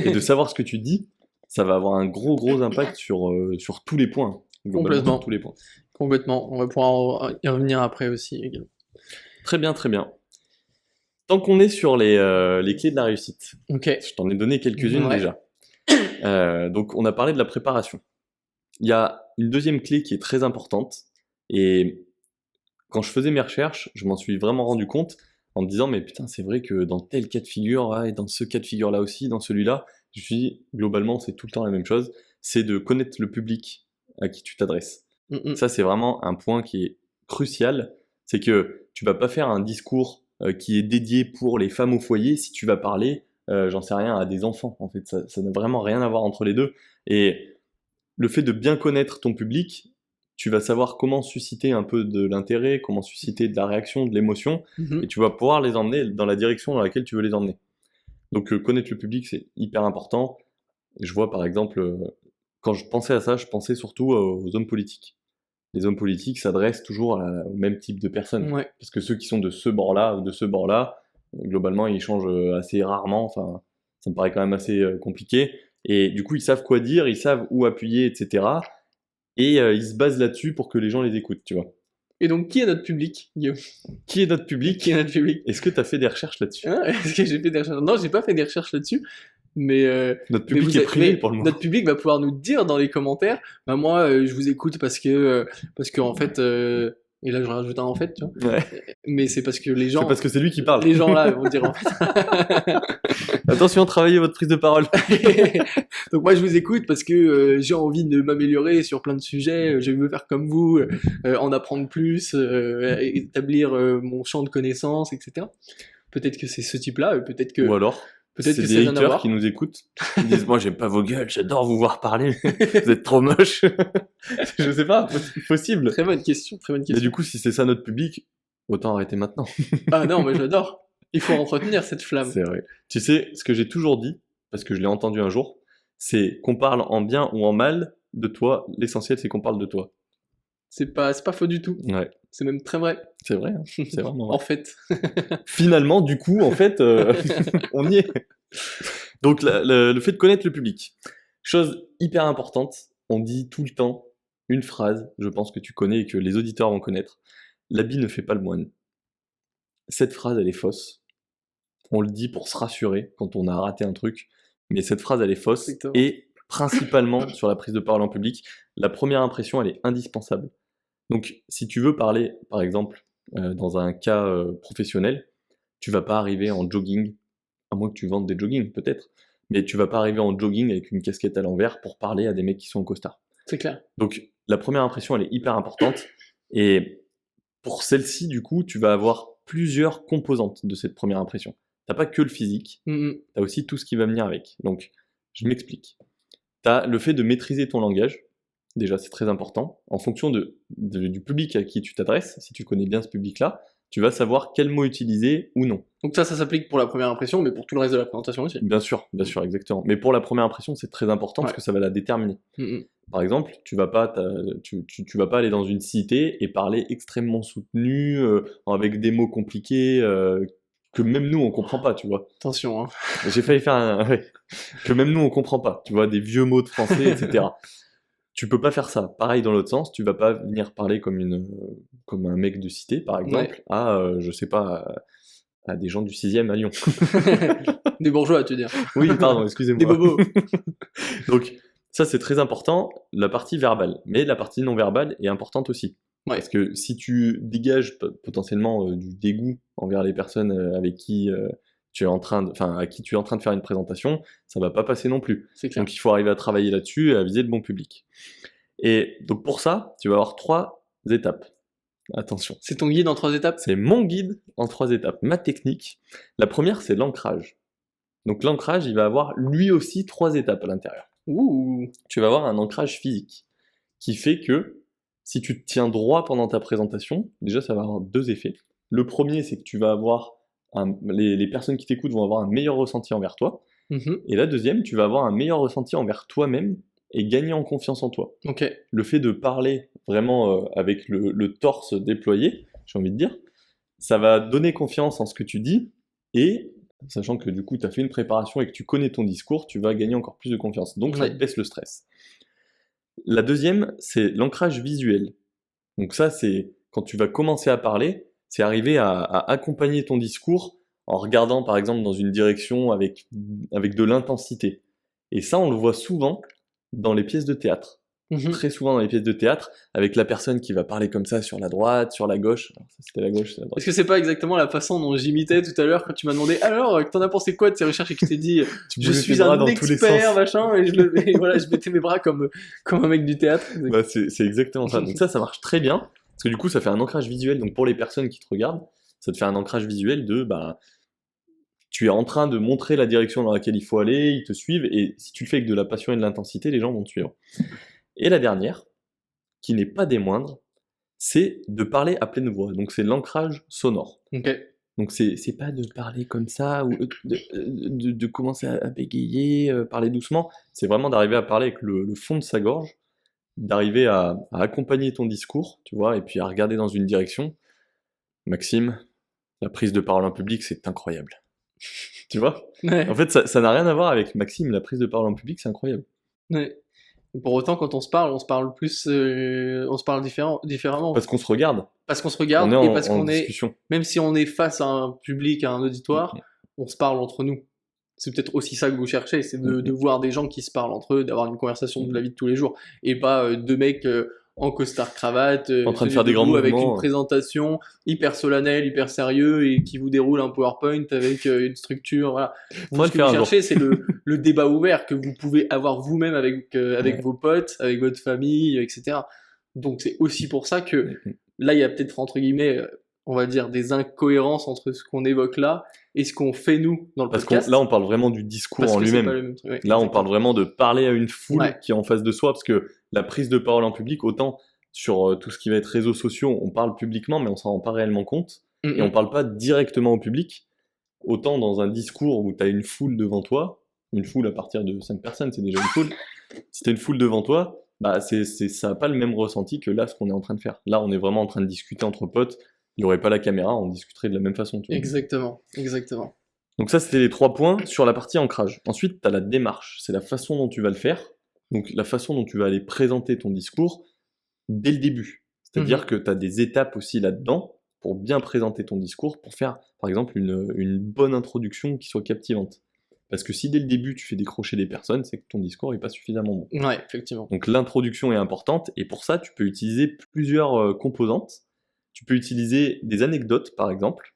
et de savoir ce que tu dis, ça va avoir un gros impact sur tous les points, globalement, Complètement. sur tous les points. Complètement. On va pouvoir y revenir après aussi, également. Très bien, très bien. Tant qu'on est sur les clés de la réussite, Ok. je t'en ai donné quelques-unes Ouais. déjà. Donc, on a parlé de la préparation. Il y a une deuxième clé qui est très importante, et quand je faisais mes recherches, je m'en suis vraiment rendu compte en me disant, mais putain, c'est vrai que dans tel cas de figure, ouais, et dans ce cas de figure-là aussi, dans celui-là, je me suis dit, globalement, c'est tout le temps la même chose, c'est de connaître le public à qui tu t'adresses. Ça, c'est vraiment un point qui est crucial, c'est que tu vas pas faire un discours qui est dédié pour les femmes au foyer si tu vas parler, j'en sais rien, à des enfants, en fait, ça n'a vraiment rien à voir entre les deux, et le fait de bien connaître ton public, tu vas savoir comment susciter un peu de l'intérêt, comment susciter de la réaction, de l'émotion, et tu vas pouvoir les emmener dans la direction dans laquelle tu veux les emmener. Donc connaître le public, c'est hyper important. Je vois par exemple, quand je pensais à ça, je pensais surtout aux hommes politiques. Les hommes politiques s'adressent toujours au même type de personnes. Ouais. Parce que ceux qui sont de ce bord-là ou de ce bord-là, globalement, ils changent assez rarement. Enfin, ça me paraît quand même assez compliqué. Et du coup, ils savent quoi dire, ils savent où appuyer, etc. Et ils se basent là-dessus pour que les gens les écoutent, tu vois. Et donc, qui est notre public, Guillaume? Qui est notre public? Qui est notre public? Est-ce que tu as fait des recherches là-dessus? Hein, est-ce que j'ai fait des recherches? Non, j'ai pas fait des recherches là-dessus, mais Notre mais public est privé pour le moment. notre public va pouvoir nous dire dans les commentaires, bah moi, je vous écoute parce que en fait, et là je rajoute un en fait, tu vois. Ouais. Mais c'est parce que les C'est gens, parce que c'est lui qui parle. les gens là vont dire en fait. Attention, travaillez votre prise de parole. Donc moi je vous écoute parce que j'ai envie de m'améliorer sur plein de sujets, je veux faire comme vous, en apprendre plus, établir mon champ de connaissances, etc. Peut-être que c'est ce type-là, peut-être que Ou alors, peut-être c'est que des ça vient haters d'avoir. qui nous écoutent. Ils disent, moi, j'aime pas vos gueules, j'adore vous voir parler. Vous êtes trop moche. Je sais pas, possible. Très bonne question, très bonne Mais question. du coup, si c'est ça notre public, autant arrêter maintenant. Ah non, mais j'adore. Il faut entretenir cette flamme. C'est vrai. Tu sais, ce que j'ai toujours dit, parce que je l'ai entendu un jour, c'est qu'on parle en bien ou en mal de toi. L'essentiel, c'est qu'on parle de toi. C'est pas faux du tout. Ouais, C'est même très vrai. c'est vrai. Hein. C'est vraiment vrai. En fait. Finalement, du coup, en fait, on y est. Donc, le fait de connaître le public. Chose hyper importante, on dit tout le temps une phrase, je pense que tu connais et que les auditeurs vont connaître. L'habit ne fait pas le moine. Cette phrase, elle est fausse. On le dit pour se rassurer quand on a raté un truc, mais cette phrase, elle est fausse. Exactement. Et principalement sur la prise de parole en public, la première impression, elle est indispensable. Donc, si tu veux parler, par exemple, dans un cas professionnel, tu vas pas arriver en jogging, à moins que tu vendes des joggings, peut-être, mais tu vas pas arriver en jogging avec une casquette à l'envers pour parler à des mecs qui sont en costard. C'est clair. Donc, la première impression, elle est hyper importante, et pour celle-ci, du coup, tu vas avoir plusieurs composantes de cette première impression. T'as pas que le physique, t'as aussi tout ce qui va venir avec. Donc, je m'explique. T'as le fait de maîtriser ton langage. Déjà, c'est très important. En fonction du public à qui tu t'adresses, si tu connais bien ce public-là, tu vas savoir quel mot utiliser ou non. Donc ça s'applique pour la première impression, mais pour tout le reste de la présentation aussi. Bien sûr, exactement. Mais pour la première impression, c'est très important parce Ouais. que ça va la déterminer. Par exemple, tu vas pas aller dans une cité et parler extrêmement soutenu, avec des mots compliqués, que même nous on comprend pas, tu vois. Attention, hein. J'ai failli faire ouais. Que même nous on comprend pas, tu vois, des vieux mots de français, etc. Tu peux pas faire ça. Pareil dans l'autre sens, tu vas pas venir parler comme un mec de cité, par exemple, je sais pas, à des gens du 6e à Lyon. Des bourgeois, tu veux dire. Oui, pardon, excusez-moi. Des bobos. Donc, ça c'est très important, la partie verbale. Mais la partie non verbale est importante aussi. Ouais. Parce que si tu dégages potentiellement du dégoût envers les personnes avec qui à qui tu es en train de faire une présentation, ça va pas passer non plus. C'est clair. Donc il faut arriver à travailler là-dessus et à viser le bon public. Et donc pour ça, tu vas avoir 3 étapes. Attention. C'est ton guide en 3 étapes? C'est mon guide en 3 étapes. Ma technique. La première, c'est l'ancrage. Donc l'ancrage, il va avoir lui aussi 3 étapes à l'intérieur. Ouh. Tu vas avoir un ancrage physique qui fait que si tu te tiens droit pendant ta présentation, déjà ça va avoir 2 effets. Le premier, c'est que tu vas avoir les personnes qui t'écoutent vont avoir un meilleur ressenti envers toi. Et la deuxième, tu vas avoir un meilleur ressenti envers toi-même et gagner en confiance en toi. Ok. Le fait de parler vraiment avec le torse déployé, j'ai envie de dire, ça va donner confiance en ce que tu dis et, sachant que du coup tu as fait une préparation et que tu connais ton discours, tu vas gagner encore plus de confiance. Donc ça te baisse le stress. La deuxième, c'est l'ancrage visuel. Donc ça, c'est quand tu vas commencer à parler, c'est arriver à accompagner ton discours en regardant par exemple dans une direction avec de l'intensité. Et ça, on le voit souvent dans les pièces de théâtre. Très souvent dans les pièces de théâtre, avec la personne qui va parler comme ça sur la droite, sur la gauche. Alors, ça, c'était la gauche, c'est la droite. Est-ce que c'est pas exactement la façon dont j'imitais tout à l'heure quand tu m'as demandé alors, t'en as pensé quoi de ces recherches et que je t'ai dit je suis un expert machin et voilà, je mettais mes bras comme un mec du théâtre. Bah, c'est exactement ça. Donc ça marche très bien parce que du coup ça fait un ancrage visuel. Donc pour les personnes qui te regardent, ça te fait un ancrage visuel de tu es en train de montrer la direction dans laquelle il faut aller, ils te suivent et si tu le fais avec de la passion et de l'intensité, les gens vont te suivre. Et la dernière, qui n'est pas des moindres, c'est de parler à pleine voix. Donc c'est l'ancrage sonore. Ok. Donc c'est pas de parler comme ça ou de commencer à bégayer, parler doucement. C'est vraiment d'arriver à parler avec le fond de sa gorge, d'arriver à accompagner ton discours, tu vois, et puis à regarder dans une direction. Maxime, la prise de parole en public, c'est incroyable. Tu vois ? Ouais. En fait, ça n'a rien à voir avec Maxime, la prise de parole en public, c'est incroyable. Ouais. Pour autant, quand on se parle plus, on se parle différemment. Parce qu'on se regarde. Parce qu'on se On regarde est et en, parce en qu'on est, discussion. même si on est face à un public, à un auditoire, Mhm. on se parle entre nous. C'est peut-être aussi ça que vous cherchez, c'est de Mhm. voir des gens qui se parlent entre eux, d'avoir une conversation de la vie de tous les jours, et pas deux mecs en costard cravate, En train de tenus faire des grands debout avec une mouvements. présentation hyper solennelle, hyper sérieux, et qui vous déroule un PowerPoint avec une structure. Voilà. Vous, Faudrait ce le que faire vous un jour. cherchez, c'est le débat ouvert que vous pouvez avoir vous-même avec Ouais. vos potes, avec votre famille, etc. Donc c'est aussi pour ça que Mhm. là, il y a peut-être entre guillemets, on va dire, des incohérences entre ce qu'on évoque là et ce qu'on fait nous dans le Parce podcast. là, on parle vraiment du discours Parce en que c'est pas lui-même. le même truc. Ouais, Là, on exactement. parle vraiment de parler à une foule Ouais. qui est en face de soi, parce que la prise de parole en public, autant sur tout ce qui va être réseaux sociaux, on parle publiquement, mais on s'en rend pas réellement compte, et on parle pas directement au public. Autant dans un discours où tu as une foule devant toi, une foule à partir de 5 personnes, c'est déjà une foule. Si tu as une foule devant toi, bah ça n'a pas le même ressenti que là, ce qu'on est en train de faire. Là, on est vraiment en train de discuter entre potes. Il n'y aurait pas la caméra, on discuterait de la même façon. Tu vois. Exactement, exactement. Donc ça, c'était les 3 points sur la partie ancrage. Ensuite, tu as la démarche. C'est la façon dont tu vas le faire. Donc la façon dont tu vas aller présenter ton discours dès le début. C'est-à-dire que tu as des étapes aussi là-dedans pour bien présenter ton discours, pour faire, par exemple, une bonne introduction qui soit captivante. Parce que si dès le début, tu fais décrocher des personnes, c'est que ton discours n'est pas suffisamment bon. Ouais, effectivement. Donc l'introduction est importante, et pour ça, tu peux utiliser plusieurs composantes. Tu peux utiliser des anecdotes, par exemple.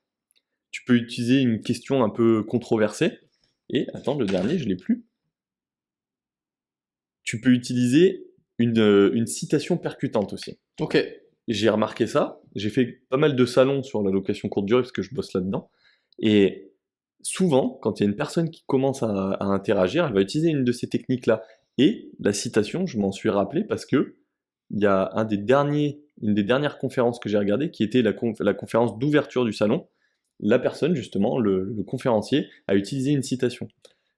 Tu peux utiliser une question un peu controversée. Et, attends, le dernier, je l'ai plus. Tu peux utiliser une citation percutante aussi. Ok. J'ai remarqué ça. J'ai fait pas mal de salons sur la location courte durée parce que je bosse là-dedans. Et souvent, quand il y a une personne qui commence à interagir, elle va utiliser une de ces techniques-là. Et la citation, je m'en suis rappelé parce que il y a une des dernières conférences que j'ai regardées qui était la conférence d'ouverture du salon. La personne, justement, le conférencier, a utilisé une citation.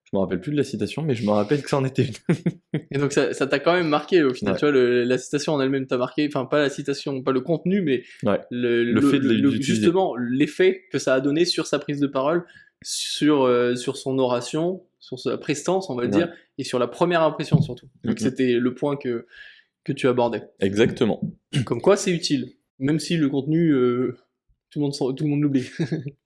Je me rappelle plus de la citation, mais je me rappelle que ça en était une. Et donc ça t'a quand même marqué au final, Ouais. tu vois, la citation en elle-même t'a marqué, enfin pas la citation, pas le contenu, mais Ouais. Le fait de l'utiliser. justement l'effet que ça a donné sur sa prise de parole, sur son oration, sur sa prestance, on va dire, et sur la première impression surtout. Donc c'était le point que tu abordais. Exactement. Comme quoi c'est utile, même si le contenu, tout le monde l'oublie.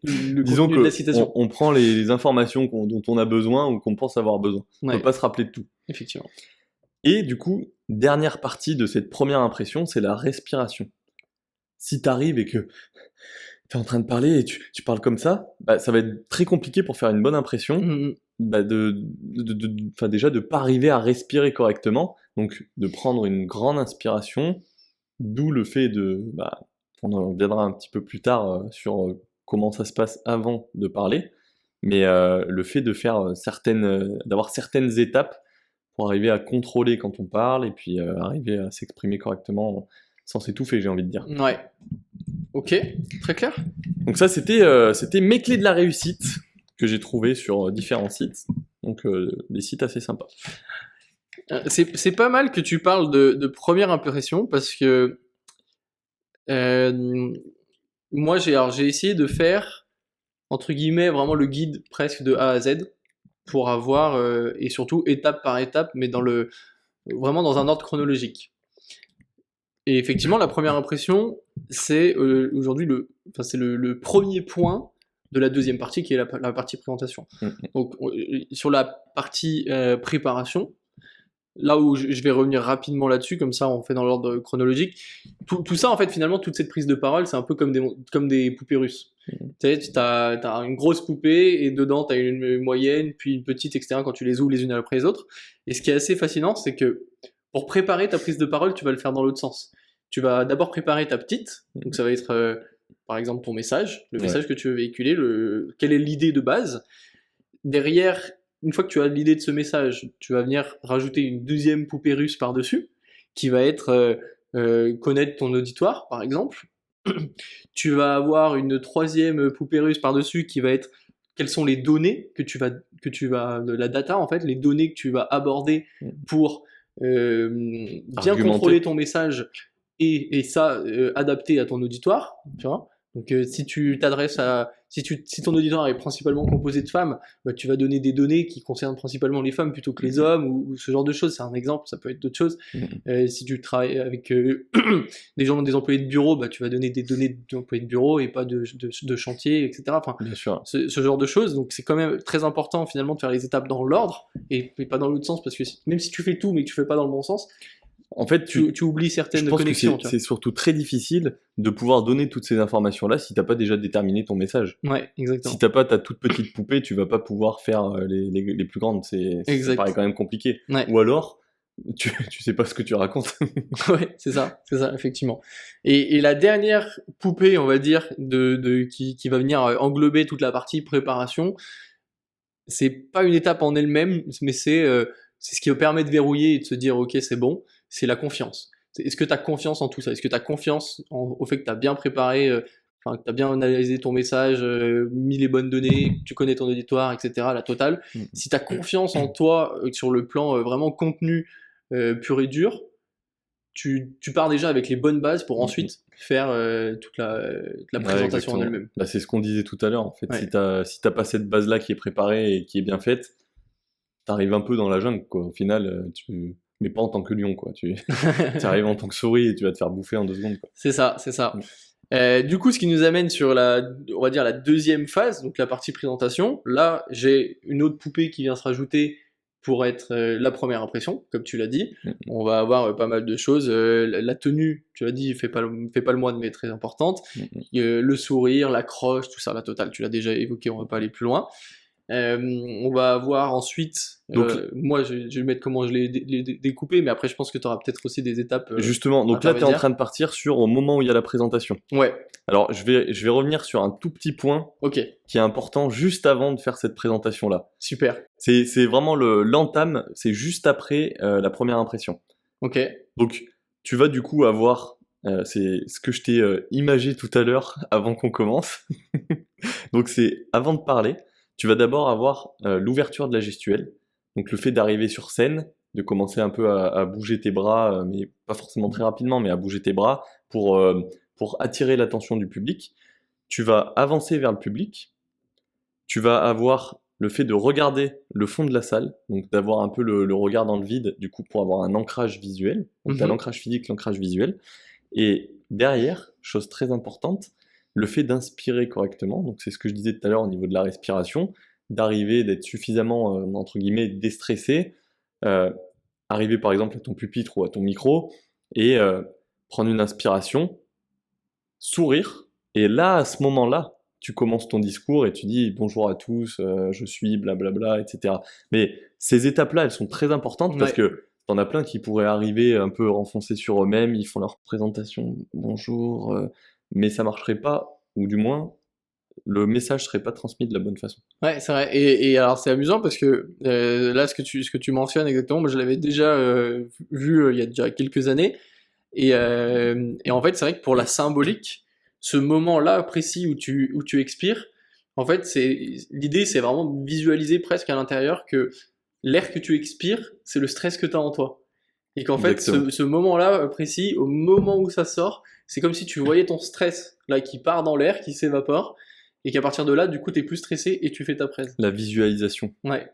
Disons contenu de la citation. que on prend les informations dont on a besoin ou qu'on pense avoir besoin. On Ouais. peut pas se rappeler de tout. Effectivement. Et du coup, dernière partie de cette première impression, c'est la respiration. Si t'arrives et que t'es en train de parler et tu parles comme ça, bah, ça va être très compliqué pour faire une bonne impression. Bah déjà de pas arriver à respirer correctement, donc de prendre une grande inspiration, d'où le fait on en reviendra un petit peu plus tard sur comment ça se passe avant de parler, mais le fait de faire d'avoir certaines étapes pour arriver à contrôler quand on parle et puis arriver à s'exprimer correctement sans s'étouffer, j'ai envie de dire. Ouais. Ok, très clair. Donc ça, c'était mes clés de la réussite que j'ai trouvées sur différents sites, donc des sites assez sympas. C'est pas mal que tu parles de première impression parce que moi j'ai essayé de faire entre guillemets vraiment le guide presque de A à Z pour avoir et surtout étape par étape mais vraiment dans un ordre chronologique. Et effectivement la première impression c'est aujourd'hui c'est le premier point de la deuxième partie qui est la partie présentation. Donc sur la partie préparation, là où je vais revenir rapidement là-dessus, comme ça on fait dans l'ordre chronologique. Tout ça, en fait, finalement, toute cette prise de parole, c'est un peu comme des poupées russes. Tu sais, t'as une grosse poupée et dedans t'as une moyenne, puis une petite, etc. quand tu les ouvres les unes après les autres. Et ce qui est assez fascinant, c'est que pour préparer ta prise de parole, tu vas le faire dans l'autre sens. Tu vas d'abord préparer ta petite, donc ça va être par exemple ton message, le message que tu veux véhiculer, quelle est l'idée de base. Derrière, une fois que tu as l'idée de ce message, tu vas venir rajouter une deuxième poupée russe par-dessus, qui va être connaître ton auditoire, par exemple. Tu vas avoir une troisième poupée russe par-dessus qui va être quelles sont les données de la data en fait, les données que tu vas aborder pour bien contrôler ton message et ça adapté à ton auditoire, tu vois. Donc si tu t'adresses à si ton auditoire est principalement composé de femmes, bah, tu vas donner des données qui concernent principalement les femmes plutôt que les hommes ou ce genre de choses. C'est un exemple, ça peut être d'autres choses. Si tu travailles avec des employés de bureau, bah, tu vas donner des données d'employés de bureau et pas de chantier, etc. Enfin, Bien sûr. ce genre de choses. Donc c'est quand même très important finalement de faire les étapes dans l'ordre et pas dans l'autre sens parce que même si tu fais tout mais que tu fais pas dans le bon sens, En fait, tu oublies je certaines pense que connexions. Tu c'est surtout très difficile de pouvoir donner toutes ces informations-là si t'as pas déjà déterminé ton message. vois. Ouais, exactement. Si t'as pas ta toute petite poupée, tu vas pas pouvoir faire les plus grandes. Ça Exact. paraît quand même compliqué. Ouais. Ou alors, tu sais pas ce que tu racontes. Ouais, c'est ça, effectivement. Et la dernière poupée, on va dire, qui va venir englober toute la partie préparation, c'est pas une étape en elle-même, mais c'est ce qui permet de verrouiller et de se dire, ok, c'est bon, c'est la confiance. Est-ce que tu as confiance en tout ça? Est-ce que tu as confiance au fait que tu as bien préparé, enfin, que tu as bien analysé ton message, mis les bonnes données, que tu connais ton auditoire, etc., la totale. Si tu as confiance en toi sur le plan vraiment contenu pur et dur, tu pars déjà avec les bonnes bases pour ensuite faire toute la présentation en elle-même. Bah, c'est ce qu'on disait tout à l'heure. En fait, Ouais. si t'as pas cette base-là qui est préparée et qui est bien faite, t'arrives un peu dans la jungle, quoi. Au final, mais pas en tant que lion, quoi. Tu arrives en tant que souris et tu vas te faire bouffer en 2 secondes, quoi. C'est ça. Du coup, ce qui nous amène sur on va dire la deuxième phase, donc la partie présentation. Là, j'ai une autre poupée qui vient se rajouter pour être la première impression, comme tu l'as dit. On va avoir pas mal de choses. La tenue, tu l'as dit, fait pas le moine, mais très importante. Le sourire, l'accroche, tout ça, la totale. Tu l'as déjà évoqué, on va pas aller plus loin. On va avoir ensuite, Donc, moi je vais mettre comment je l'ai découpé, mais après je pense que tu auras peut-être aussi des étapes. Justement, donc là, tu es en train de partir sur au moment où il y a la présentation. Ouais. Alors, je vais revenir sur un tout petit point qui est important juste avant de faire cette présentation-là. Super. C'est vraiment l'entame, c'est juste après la première impression. Ok. Donc, tu vas du coup avoir, c'est ce que je t'ai imagé tout à l'heure avant qu'on commence. Donc, c'est avant de parler, tu vas d'abord avoir l'ouverture de la gestuelle. Donc, le fait d'arriver sur scène, de commencer un peu à bouger tes bras, mais pas forcément très rapidement, mais à bouger tes bras pour attirer l'attention du public. Tu vas avancer vers le public. Tu vas avoir le fait de regarder le fond de la salle, donc d'avoir un peu le regard dans le vide, du coup, pour avoir un ancrage visuel. Donc, tu as l'ancrage physique, l'ancrage visuel. Et derrière, chose très importante, le fait d'inspirer correctement. Donc, c'est ce que je disais tout à l'heure au niveau de la respiration, d'arriver, d'être suffisamment, entre guillemets, déstressé, arriver par exemple à ton pupitre ou à ton micro, et prendre une inspiration, sourire, et là, à ce moment-là, tu commences ton discours et tu dis bonjour à tous, je suis blablabla, etc. Mais ces étapes-là, elles sont très importantes parce que t'en as plein qui pourraient arriver un peu renfoncés sur eux-mêmes, ils font leur présentation, bonjour, mais ça marcherait pas, ou du moins, le message serait pas transmis de la bonne façon. Ouais, c'est vrai. Et alors c'est amusant parce que là, ce que tu mentionnes exactement, moi je l'avais déjà vu il y a déjà quelques années. Et en fait, c'est vrai que pour la symbolique, ce moment-là précis où tu expires, en fait, l'idée, c'est vraiment visualiser presque à l'intérieur que l'air que tu expires, c'est le stress que tu as en toi. Et qu'en fait, ce moment-là précis, au moment où ça sort, c'est comme si tu voyais ton stress là qui part dans l'air, qui s'évapore, et qu'à partir de là, du coup, t'es plus stressé et tu fais ta presse. La visualisation. Ouais.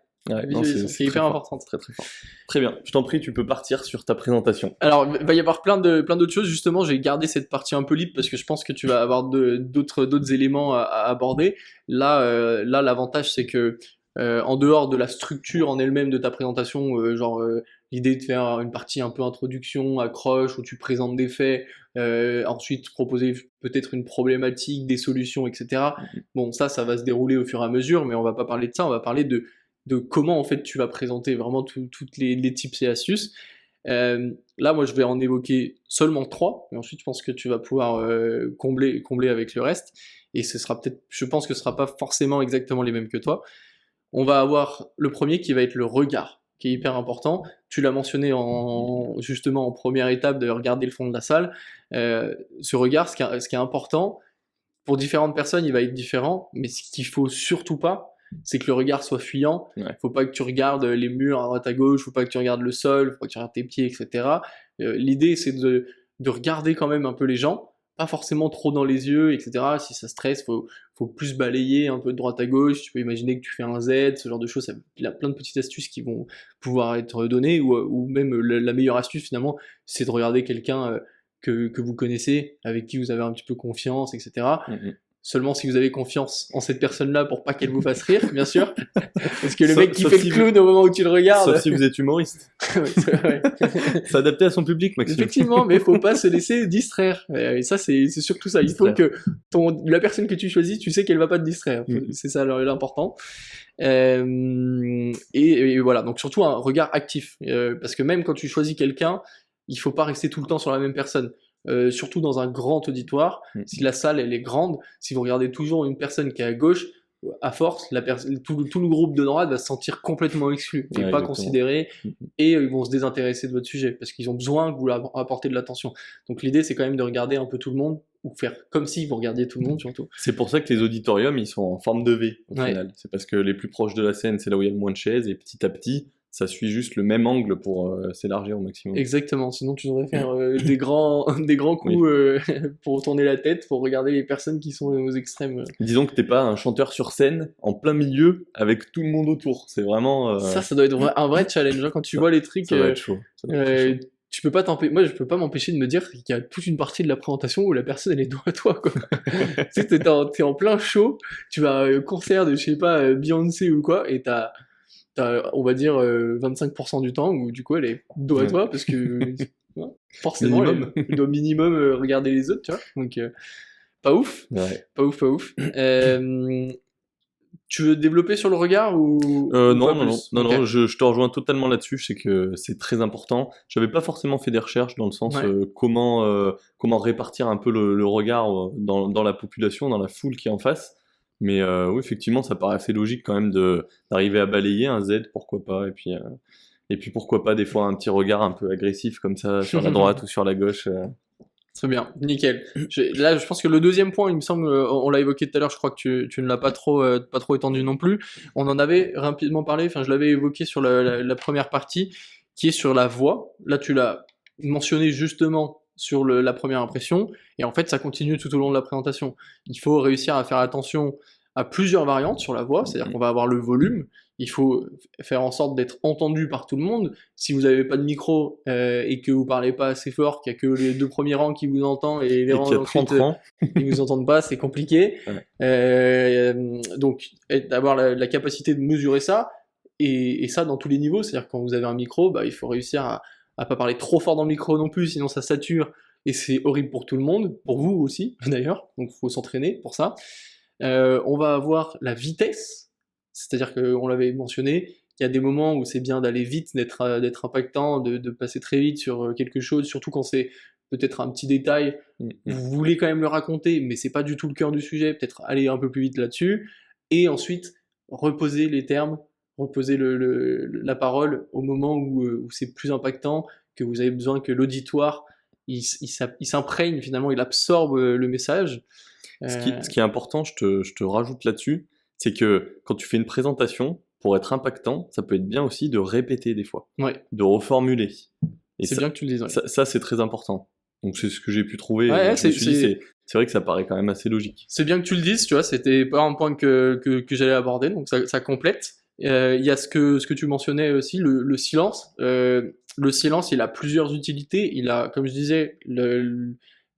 C'est hyper importante. Très très fort. Très bien, je t'en prie, tu peux partir sur ta présentation. Alors, il va y avoir plein d'autres choses. Justement, j'ai gardé cette partie un peu libre parce que je pense que tu vas avoir d'autres éléments à aborder. Là, l'avantage, c'est que en dehors de la structure en elle-même de ta présentation, l'idée de faire une partie un peu introduction, accroche, où tu présentes des faits, ensuite proposer peut-être une problématique, des solutions, etc. Bon, ça va se dérouler au fur et à mesure, mais on va pas parler de ça, on va parler de comment en fait tu vas présenter vraiment toutes les tips et astuces. Là, moi, je vais en évoquer seulement 3, et ensuite, je pense que tu vas pouvoir combler avec le reste. Et je pense que ce sera pas forcément exactement les mêmes que toi. On va avoir le premier qui va être le regard, qui est hyper important. Tu l'as mentionné justement en première étape de regarder le fond de la salle. Ce regard, ce qui est important, pour différentes personnes, il va être différent, mais ce qu'il faut surtout pas, c'est que le regard soit fuyant. Faut pas que tu regardes les murs à droite à gauche, faut pas que tu regardes le sol, faut pas que tu regardes tes pieds, etc. L'idée, c'est de regarder quand même un peu les gens, pas forcément trop dans les yeux, etc. Si ça stresse, faut plus balayer un peu de droite à gauche. Tu peux imaginer que tu fais un Z, ce genre de choses. Il y a plein de petites astuces qui vont pouvoir être données, ou même la meilleure astuce finalement, c'est de regarder quelqu'un que vous connaissez, avec qui vous avez un petit peu confiance, etc. Seulement si vous avez confiance en cette personne-là pour pas qu'elle vous fasse rire, bien sûr. Parce que le mec qui fait le clown au moment où tu le regardes. Sauf si vous êtes humoriste. Ouais, c'est vrai. C'est adapté à son public, Maxime. Effectivement, mais faut pas se laisser distraire. Et ça, c'est surtout ça. Il faut que la personne que tu choisis, tu sais qu'elle va pas te distraire. C'est ça l'important. Et voilà. Donc surtout un regard actif. Parce que même quand tu choisis quelqu'un, il faut pas rester tout le temps sur la même personne. Surtout dans un grand auditoire, si la salle elle est grande, si vous regardez toujours une personne qui est à gauche, à force, tout le groupe de droite va se sentir complètement exclu et pas considéré, et ils vont se désintéresser de votre sujet parce qu'ils ont besoin que vous leur apportez de l'attention. Donc l'idée c'est quand même de regarder un peu tout le monde, ou faire comme si vous regardiez tout le monde surtout. C'est pour ça que les auditoriums ils sont en forme de V au final. C'est parce que les plus proches de la scène c'est là où il y a le moins de chaises, et petit à petit ça suit juste le même angle pour s'élargir au maximum. Exactement, sinon tu devrais faire des grands coups pour tourner la tête, pour regarder les personnes qui sont aux extrêmes. Disons que t'es pas un chanteur sur scène, en plein milieu, avec tout le monde autour. C'est vraiment... Ça doit être un vrai challenge, hein, quand tu vois les trucs... Ça doit être chaud. Tu peux pas moi je peux pas m'empêcher de me dire qu'il y a toute une partie de la présentation où la personne elle est dos à toi, quoi. Tu sais, t'es en plein show, tu vas à un concert de, je sais pas, Beyoncé ou quoi, et t'as, on va dire, 25% du temps où du coup elle est dos à toi, parce que forcément elle doit minimum regarder les autres, tu vois. Donc pas ouf, pas ouf. Tu veux développer sur le regard ou non, je te rejoins totalement là-dessus. Je sais que c'est très important. J'avais pas forcément fait des recherches dans le sens comment répartir un peu le regard dans la population, dans la foule qui est en face. Mais oui, effectivement, ça paraît assez logique quand même d'arriver à balayer un Z, pourquoi pas. Et puis pourquoi pas des fois un petit regard un peu agressif comme ça sur la droite ou sur la gauche. Très bien, nickel. Là, je pense que le deuxième point, il me semble, on l'a évoqué tout à l'heure, je crois que tu ne l'as pas trop étendu non plus. On en avait rapidement parlé, enfin je l'avais évoqué sur la première partie, qui est sur la voix. Là, tu l'as mentionné justement sur la première impression, et en fait, ça continue tout au long de la présentation. Il faut réussir à faire attention à plusieurs variantes sur la voix, c'est-à-dire qu'on va avoir le volume, il faut faire en sorte d'être entendu par tout le monde. Si vous n'avez pas de micro et que vous parlez pas assez fort, qu'il y a que les deux premiers rangs qui vous entendent et les rangs ensuite ils vous entendent pas, c'est compliqué. Donc d'avoir la capacité de mesurer ça, et ça dans tous les niveaux, c'est-à-dire quand vous avez un micro, il faut réussir à pas parler trop fort dans le micro non plus, sinon ça sature et c'est horrible pour tout le monde, pour vous aussi d'ailleurs, donc il faut s'entraîner pour ça. On va avoir la vitesse, c'est-à-dire qu'on l'avait mentionné, il y a des moments où c'est bien d'aller vite, d'être impactant, de passer très vite sur quelque chose, surtout quand c'est peut-être un petit détail, vous voulez quand même le raconter, mais c'est pas du tout le cœur du sujet, peut-être aller un peu plus vite là-dessus, et ensuite reposer les termes, reposer la parole au moment où c'est plus impactant, que vous avez besoin que l'auditoire il s'imprègne finalement, il absorbe le message. Ce qui est important, je te rajoute là-dessus, c'est que quand tu fais une présentation, pour être impactant, ça peut être bien aussi de répéter des fois, de reformuler. Et c'est bien que tu le dises. Ouais. Ça, c'est très important. Donc c'est ce que j'ai pu trouver. C'est vrai que ça paraît quand même assez logique. C'est bien que tu le dises, tu vois, c'était pas un point que j'allais aborder, donc ça complète. Il y a ce que tu mentionnais aussi, le silence. Le silence, il a plusieurs utilités. Il a, comme je disais,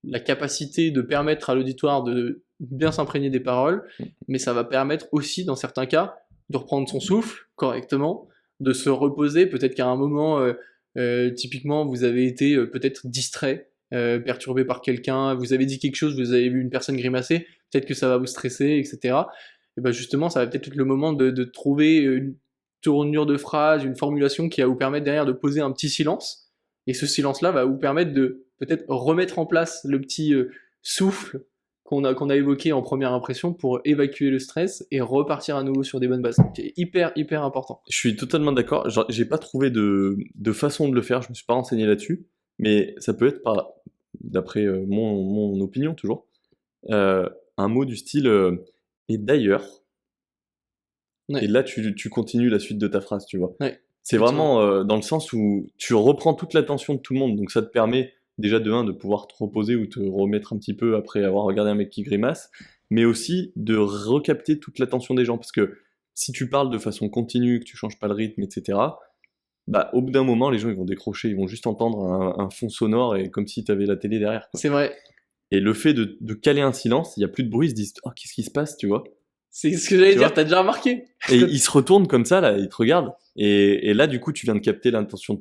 la capacité de permettre à l'auditoire de bien s'imprégner des paroles, mais ça va permettre aussi, dans certains cas, de reprendre son souffle correctement, de se reposer. Peut-être qu'à un moment, typiquement, vous avez été peut-être distrait, perturbé par quelqu'un, vous avez dit quelque chose, vous avez vu une personne grimacer, peut-être que ça va vous stresser, etc. Et ben justement, ça va peut-être être le moment de trouver une tournure de phrase, une formulation qui va vous permettre derrière de poser un petit silence, et ce silence-là va vous permettre de peut-être remettre en place le petit souffle qu'on a évoqué en première impression pour évacuer le stress et repartir à nouveau sur des bonnes bases. C'est hyper important. Je suis totalement d'accord. J'ai pas trouvé de façon de le faire, je me suis pas renseigné là-dessus, mais ça peut être d'après mon opinion toujours, un mot du style et d'ailleurs. Et là tu continues la suite de ta phrase, tu vois. C'est vraiment dans le sens où tu reprends toute l'attention de tout le monde, donc ça te permet déjà de un, de pouvoir te reposer ou te remettre un petit peu après avoir regardé un mec qui grimace, mais aussi de recapter toute l'attention des gens, parce que si tu parles de façon continue, que tu changes pas le rythme, etc., bah, au bout d'un moment, les gens ils vont décrocher, ils vont juste entendre un fond sonore et comme si tu avais la télé derrière, quoi. C'est vrai. Et le fait de caler un silence, il y a plus de bruit, ils se disent oh qu'est-ce qui se passe, tu vois. C'est ce que j'allais Tu dire, vois t'as déjà remarqué? Et ils se retournent comme ça là, ils te regardent. Et là du coup tu viens de capter l'attention de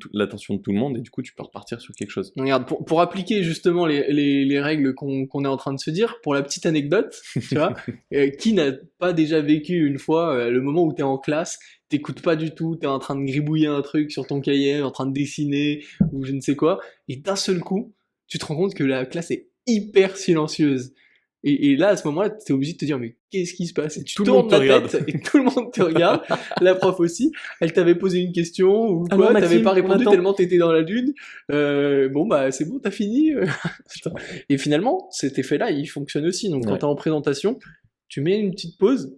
tout le monde et du coup tu peux repartir sur quelque chose. Regarde, pour appliquer justement les règles qu'on est en train de se dire, pour la petite anecdote, tu vois, qui n'a pas déjà vécu une fois le moment où t'es en classe, t'écoutes pas du tout, t'es en train de gribouiller un truc sur ton cahier, en train de dessiner, ou je ne sais quoi, et d'un seul coup, tu te rends compte que la classe est hyper silencieuse. Et là, à ce moment-là, t'es obligé de te dire, mais qu'est-ce qui se passe? Et tu Tout le monde tournes te la regarde. tête, et tout le monde te regarde, la prof aussi, elle t'avait posé une question, ou Alors, quoi, t'avais Maxime, pas on répondu attend. tellement t'étais dans la lune, bon bah c'est bon, t'as fini. Putain. Et finalement, cet effet-là, il fonctionne aussi. Donc quand Ouais. t'es en présentation, tu mets une petite pause,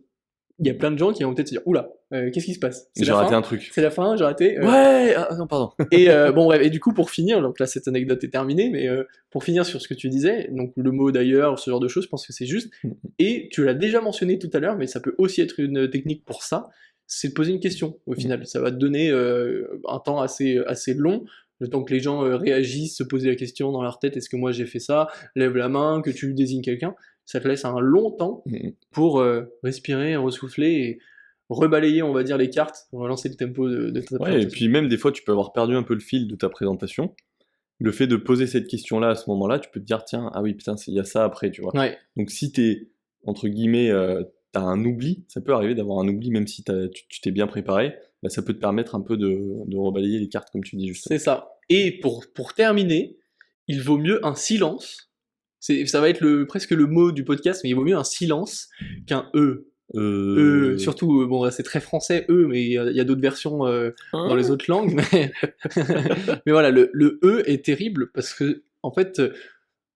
il y a plein de gens qui vont peut-être se dire, oula, qu'est-ce qui se passe? C'est J'ai la raté fin? un truc. C'est la fin, j'ai raté. Ouais, ah non pardon. Et bon bref, et du coup pour finir, donc là cette anecdote est terminée, mais pour finir sur ce que tu disais, donc le mot d'ailleurs, ce genre de choses, je pense que c'est juste. Et tu l'as déjà mentionné tout à l'heure, mais ça peut aussi être une technique pour ça, c'est de poser une question au final. Ça va te donner un temps assez long, le temps que les gens réagissent, se poser la question dans leur tête, est-ce que moi j'ai fait ça? Lève la main, que tu désignes quelqu'un, ça te laisse un long temps pour respirer, ressouffler et rebalayer, on va dire, les cartes, relancer le tempo de ta Ouais, et présentation. puis même des fois tu peux avoir perdu un peu le fil de ta présentation. Le fait de poser cette question-là à ce moment-là, tu peux te dire tiens, ah oui putain, il y a ça après, tu vois. Ouais, Donc si t'es, entre guillemets, t'as un oubli, ça peut arriver d'avoir un oubli même si tu t'es bien préparé, bah, ça peut te permettre un peu de rebalayer les cartes comme tu dis justement. c'est ça. Et pour terminer, il vaut mieux un silence. Ça va être presque le mot du podcast, mais il vaut mieux un silence qu'un E. Surtout, bon, c'est très français, mais il y a d'autres versions dans les autres langues. Mais voilà, le E est terrible parce que, en fait,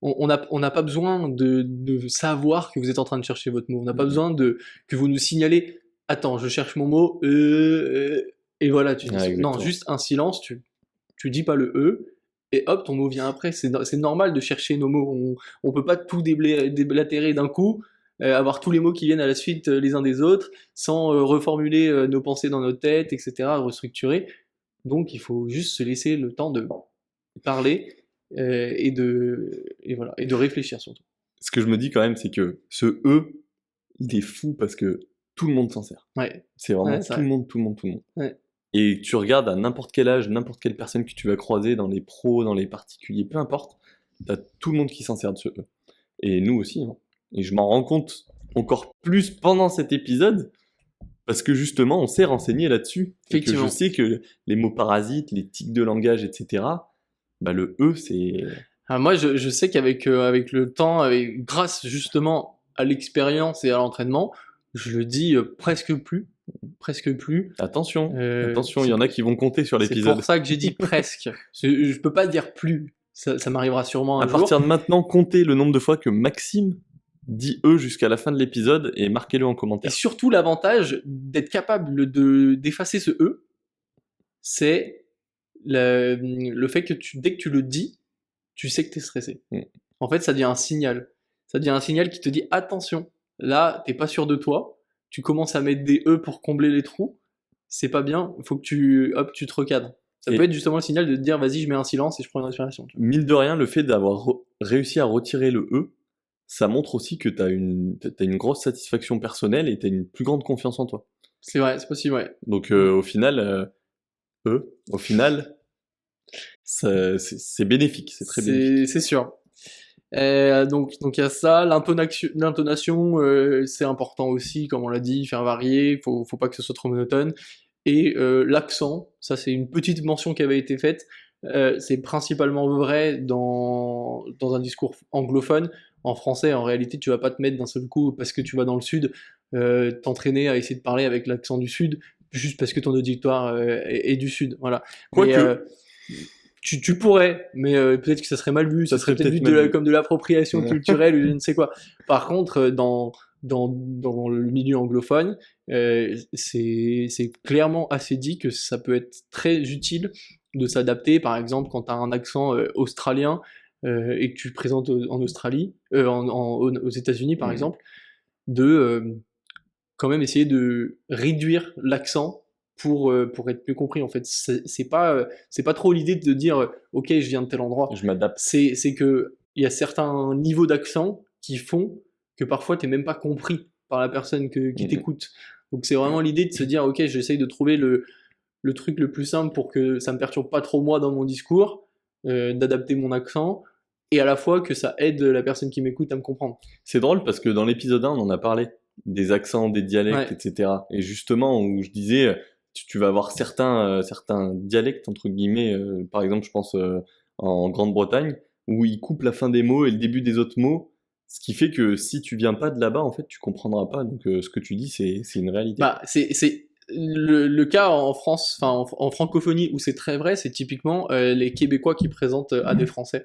on n'a pas besoin de savoir que vous êtes en train de chercher votre mot. On n'a pas besoin que vous nous signalez, attends, je cherche mon mot, et voilà, tu dis, Ouais, non, exactement. juste un silence, tu dis pas le E, et hop, ton mot vient après. C'est normal de chercher nos mots. On peut pas tout déblatérer d'un coup, avoir tous les mots qui viennent à la suite les uns des autres, sans reformuler nos pensées dans notre tête, etc., restructurer. Donc il faut juste se laisser le temps de parler et voilà, et de réfléchir surtout. Ce que je me dis quand même, c'est que ce E, il est fou parce que tout le monde s'en sert. Ouais, C'est vraiment ouais, c'est tout le vrai. monde, tout le monde, tout le monde. Ouais. Et tu regardes à n'importe quel âge, n'importe quelle personne que tu vas croiser dans les pros, dans les particuliers, peu importe, t'as tout le monde qui s'en sert de ce E. Et nous aussi, hein. Et je m'en rends compte encore plus pendant cet épisode, parce que justement, on s'est renseigné là-dessus. Et que je Effectivement. sais que les mots parasites, les tics de langage, etc., bah le E, c'est... Ah, moi, je sais avec le temps, grâce justement à l'expérience et à l'entraînement, je le dis presque plus. Attention, Euh, attention, il y en a qui vont compter sur C'est l'épisode. pour ça que j'ai dit presque. Je peux pas dire plus. Ça m'arrivera sûrement un À jour. partir de maintenant, comptez le nombre de fois que Maxime dit E jusqu'à la fin de l'épisode et marquez-le en Et commentaire. surtout, l'avantage d'être capable d'effacer ce E, c'est le fait que dès que tu le dis, tu sais que tu es stressé. En fait, ça devient un signal. Ça devient un signal qui te dit attention, là, t'es pas sûr de toi, tu commences à mettre des E pour combler les trous, c'est pas bien, il faut que tu te recadres. Ça Et- peut être justement le signal de te dire vas-y, je mets un silence et je prends une respiration. Tu vois. Mine de rien, le fait d'avoir réussi à retirer le E, ça montre aussi que t'as une grosse satisfaction personnelle et t'as une plus grande confiance en toi. C'est vrai, c'est possible, ouais. Donc au final, c'est bénéfique, c'est très bénéfique. C'est sûr. Donc il y a ça, l'intonation c'est important aussi, comme on l'a dit, faire varier, faut pas que ce soit trop monotone. Et l'accent, ça c'est une petite mention qui avait été faite, c'est principalement vrai dans un discours anglophone. En français, en réalité, tu vas pas te mettre d'un seul coup parce que tu vas dans le sud, t'entraîner à essayer de parler avec l'accent du sud, juste parce que ton auditoire est du sud. Voilà. Mais, Quoique. tu pourrais, mais peut-être que ça serait mal vu, ça serait peut-être vu mal vu. comme de l'appropriation Ouais. culturelle ou je ne sais quoi. Par contre, dans le milieu anglophone, c'est clairement assez dit que ça peut être très utile de s'adapter. Par exemple, quand tu as un accent australien, et que tu te présentes en Australie, aux États-Unis par Mhm. exemple, de quand même essayer de réduire l'accent pour être mieux compris en fait. C'est pas trop l'idée de dire ok je viens de tel endroit. Je m'adapte. C'est que il y a certains niveaux d'accent qui font que parfois t'es même pas compris par la personne qui Mhm. t'écoute. Donc c'est vraiment l'idée de se dire ok j'essaye de trouver le truc le plus simple pour que ça me perturbe pas trop moi dans mon discours, d'adapter mon accent et à la fois que ça aide la personne qui m'écoute à me comprendre. C'est drôle parce que dans l'épisode 1, on en a parlé des accents, des dialectes, Ouais. etc. Et justement, où je disais, tu vas avoir certains dialectes, entre guillemets, par exemple, je pense en Grande-Bretagne, où ils coupent la fin des mots et le début des autres mots, ce qui fait que si tu viens pas de là-bas, en fait, tu comprendras pas. Donc, ce que tu dis, c'est une réalité. Bah, c'est le cas en France, enfin en francophonie où c'est très vrai, c'est typiquement les Québécois qui présentent à des Français.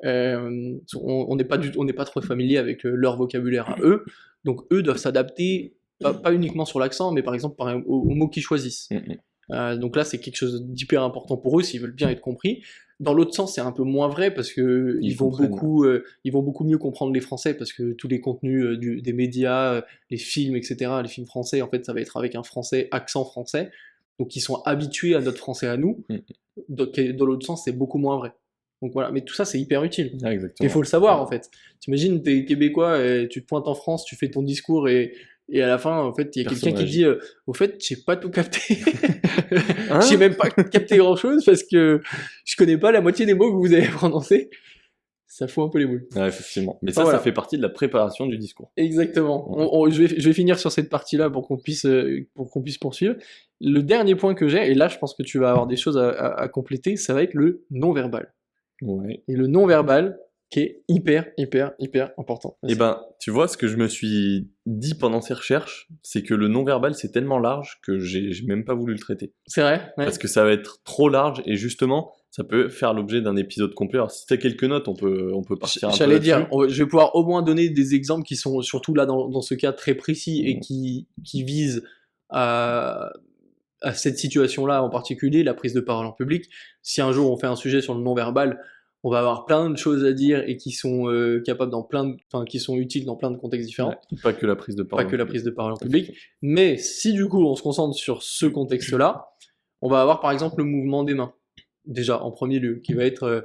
Mhm. On n'est pas trop familier avec leur vocabulaire à eux, donc eux doivent s'adapter pas uniquement sur l'accent, mais par exemple aux mots qu'ils choisissent. Mhm. Donc là, c'est quelque chose d'hyper important pour eux s'ils veulent bien être compris. Dans l'autre sens, c'est un peu moins vrai parce que Ils ils vont beaucoup mieux comprendre les Français parce que tous les contenus des médias, les films, etc., les films français, en fait, ça va être avec un français, accent français. Donc ils sont habitués à notre français à nous. Mhm. Donc, dans l'autre sens, c'est beaucoup moins vrai. Donc voilà, mais tout ça, c'est hyper utile. Ah, Il exactement. faut le savoir, en fait. T'imagines, t'es québécois, et tu te pointes en France, tu fais ton discours, et à la fin, en fait, il y a Personne quelqu'un qui réagit. dit au fait, j'ai pas tout capté. Hein J'ai même pas capté grand-chose parce que je connais pas la moitié des mots que vous avez prononcés. Ça fout un peu les boules. Ouais, effectivement. Mais Enfin, ça voilà. fait partie de la préparation du discours. Exactement. Ouais. Je vais finir sur cette partie-là pour qu'on puisse poursuivre. Le dernier point que j'ai, et là, je pense que tu vas avoir des choses à compléter, ça va être le non-verbal. Ouais. Et le non-verbal, qui est hyper important. Eh ben, tu vois, ce que je me suis dit pendant ces recherches, c'est que le non-verbal, c'est tellement large que j'ai même pas voulu le traiter. C'est vrai, ouais. Parce que ça va être trop large et justement, ça peut faire l'objet d'un épisode complet. Alors, si t'as quelques notes, on peut partir un peu J'allais dire, là-dessus. je vais pouvoir au moins donner des exemples qui sont surtout là dans ce cas très précis et qui visent à cette situation-là en particulier, la prise de parole en public. Si un jour on fait un sujet sur le non-verbal, on va avoir plein de choses à dire et qui sont capables qui sont utiles dans plein de contextes différents. Ouais, pas que la prise de Pas parole. que la prise de parole en public. Mais si du coup on se concentre sur ce contexte-là, on va avoir par exemple le mouvement des mains. Déjà en premier lieu, qui va être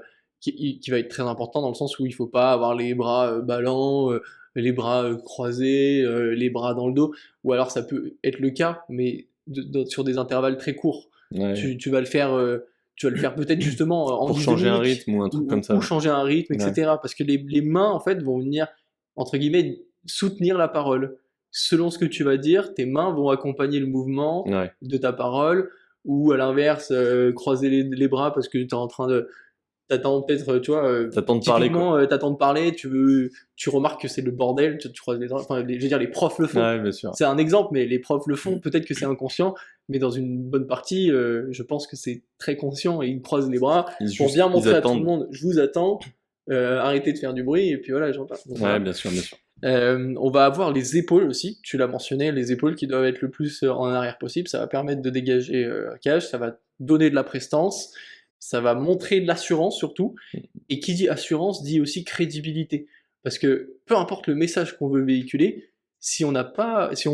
très important dans le sens où il faut pas avoir les bras ballants, les bras croisés, les bras dans le dos, ou alors ça peut être le cas, mais sur des intervalles très courts. Ouais. Tu vas le faire peut-être justement en Pour dizaines changer un minutes, rythme ou un truc comme ça. ou changer un rythme, etc. Parce que les mains en fait vont venir entre guillemets soutenir la parole. Selon ce que tu vas dire, tes mains vont accompagner le mouvement Ouais. de ta parole, ou à l'inverse, croiser les bras parce que tu es en train de. T'attends peut-être, tu vois, T'attends de parler, quoi. typiquement, t'attends de parler, tu remarques que c'est le bordel, tu croises les bras, enfin, je veux dire, les profs le font. Ouais, bien sûr. C'est un exemple, mais les profs le font, peut-être que c'est inconscient, mais dans une bonne partie, je pense que c'est très conscient, et ils croisent les bras pour bien montrer à tout le monde, je vous attends, arrêtez de faire du bruit, et puis voilà, j'en parle. Donc, Ouais, voilà. bien sûr, bien sûr. On va avoir les épaules aussi, tu l'as mentionné, les épaules qui doivent être le plus en arrière possible, ça va permettre de dégager un cage, ça va donner de la prestance, ça va montrer de l'assurance surtout, et qui dit assurance dit aussi crédibilité, parce que peu importe le message qu'on veut véhiculer, si on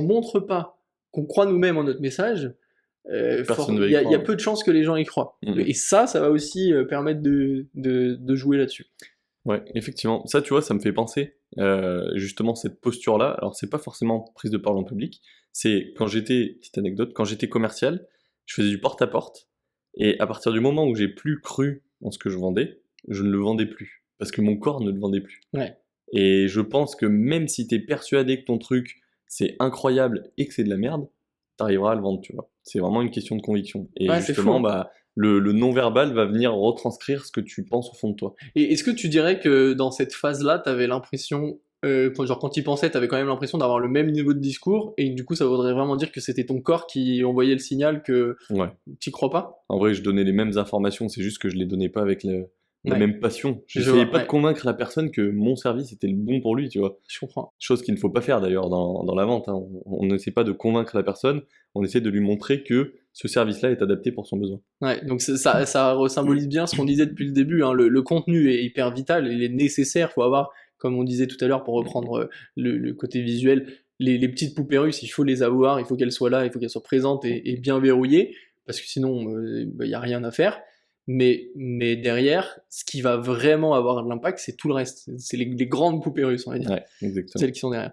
montre pas qu'on croit nous-mêmes en notre message, Personne va il y y a croire. peu de chances que les gens y croient. Et ça va aussi permettre de jouer là-dessus. Ouais, effectivement. Ça, tu vois, ça me fait penser, justement, cette posture-là. Alors, c'est pas forcément prise de parole en public. C'est petite anecdote, quand j'étais commercial, je faisais du porte-à-porte. Et à partir du moment où j'ai plus cru en ce que je vendais, je ne le vendais plus. Parce que mon corps ne le vendait plus. Ouais. Et je pense que même si t'es persuadé que ton truc, c'est incroyable et que c'est de la merde, t'arriveras à le vendre, tu vois. C'est vraiment une question de conviction. Et Ouais, c'est justement, fou. bah, le non-verbal va venir retranscrire ce que tu penses au fond de toi. Et est-ce que tu dirais que dans cette phase-là, t'avais l'impression, quand tu y pensais, t'avais quand même l'impression d'avoir le même niveau de discours, et du coup, ça voudrait vraiment dire que c'était ton corps qui envoyait le signal que Ouais. t'y crois pas? En vrai, je donnais les mêmes informations, c'est juste que je les donnais pas avec la Ouais. même passion. Je J'essayais vois, pas ouais. de convaincre la personne que mon service était le bon pour lui, tu vois. Je comprends. Chose qu'il ne faut pas faire d'ailleurs dans la vente, hein. On n'essaie pas de convaincre la personne, on essaie de lui montrer que ce service-là est adapté pour son besoin. Ouais, donc ça symbolise bien ce qu'on disait depuis le début, hein. Le contenu est hyper vital, il est nécessaire, faut avoir, comme on disait tout à l'heure pour reprendre le côté visuel, les petites poupées russes, il faut les avoir, il faut qu'elles soient là, il faut qu'elles soient présentes et bien verrouillées, parce que sinon il y a rien à faire. Mais derrière, ce qui va vraiment avoir de l'impact, c'est tout le reste. C'est les grandes poupées russes, on va dire. Ouais, exactement. Celles qui sont derrière.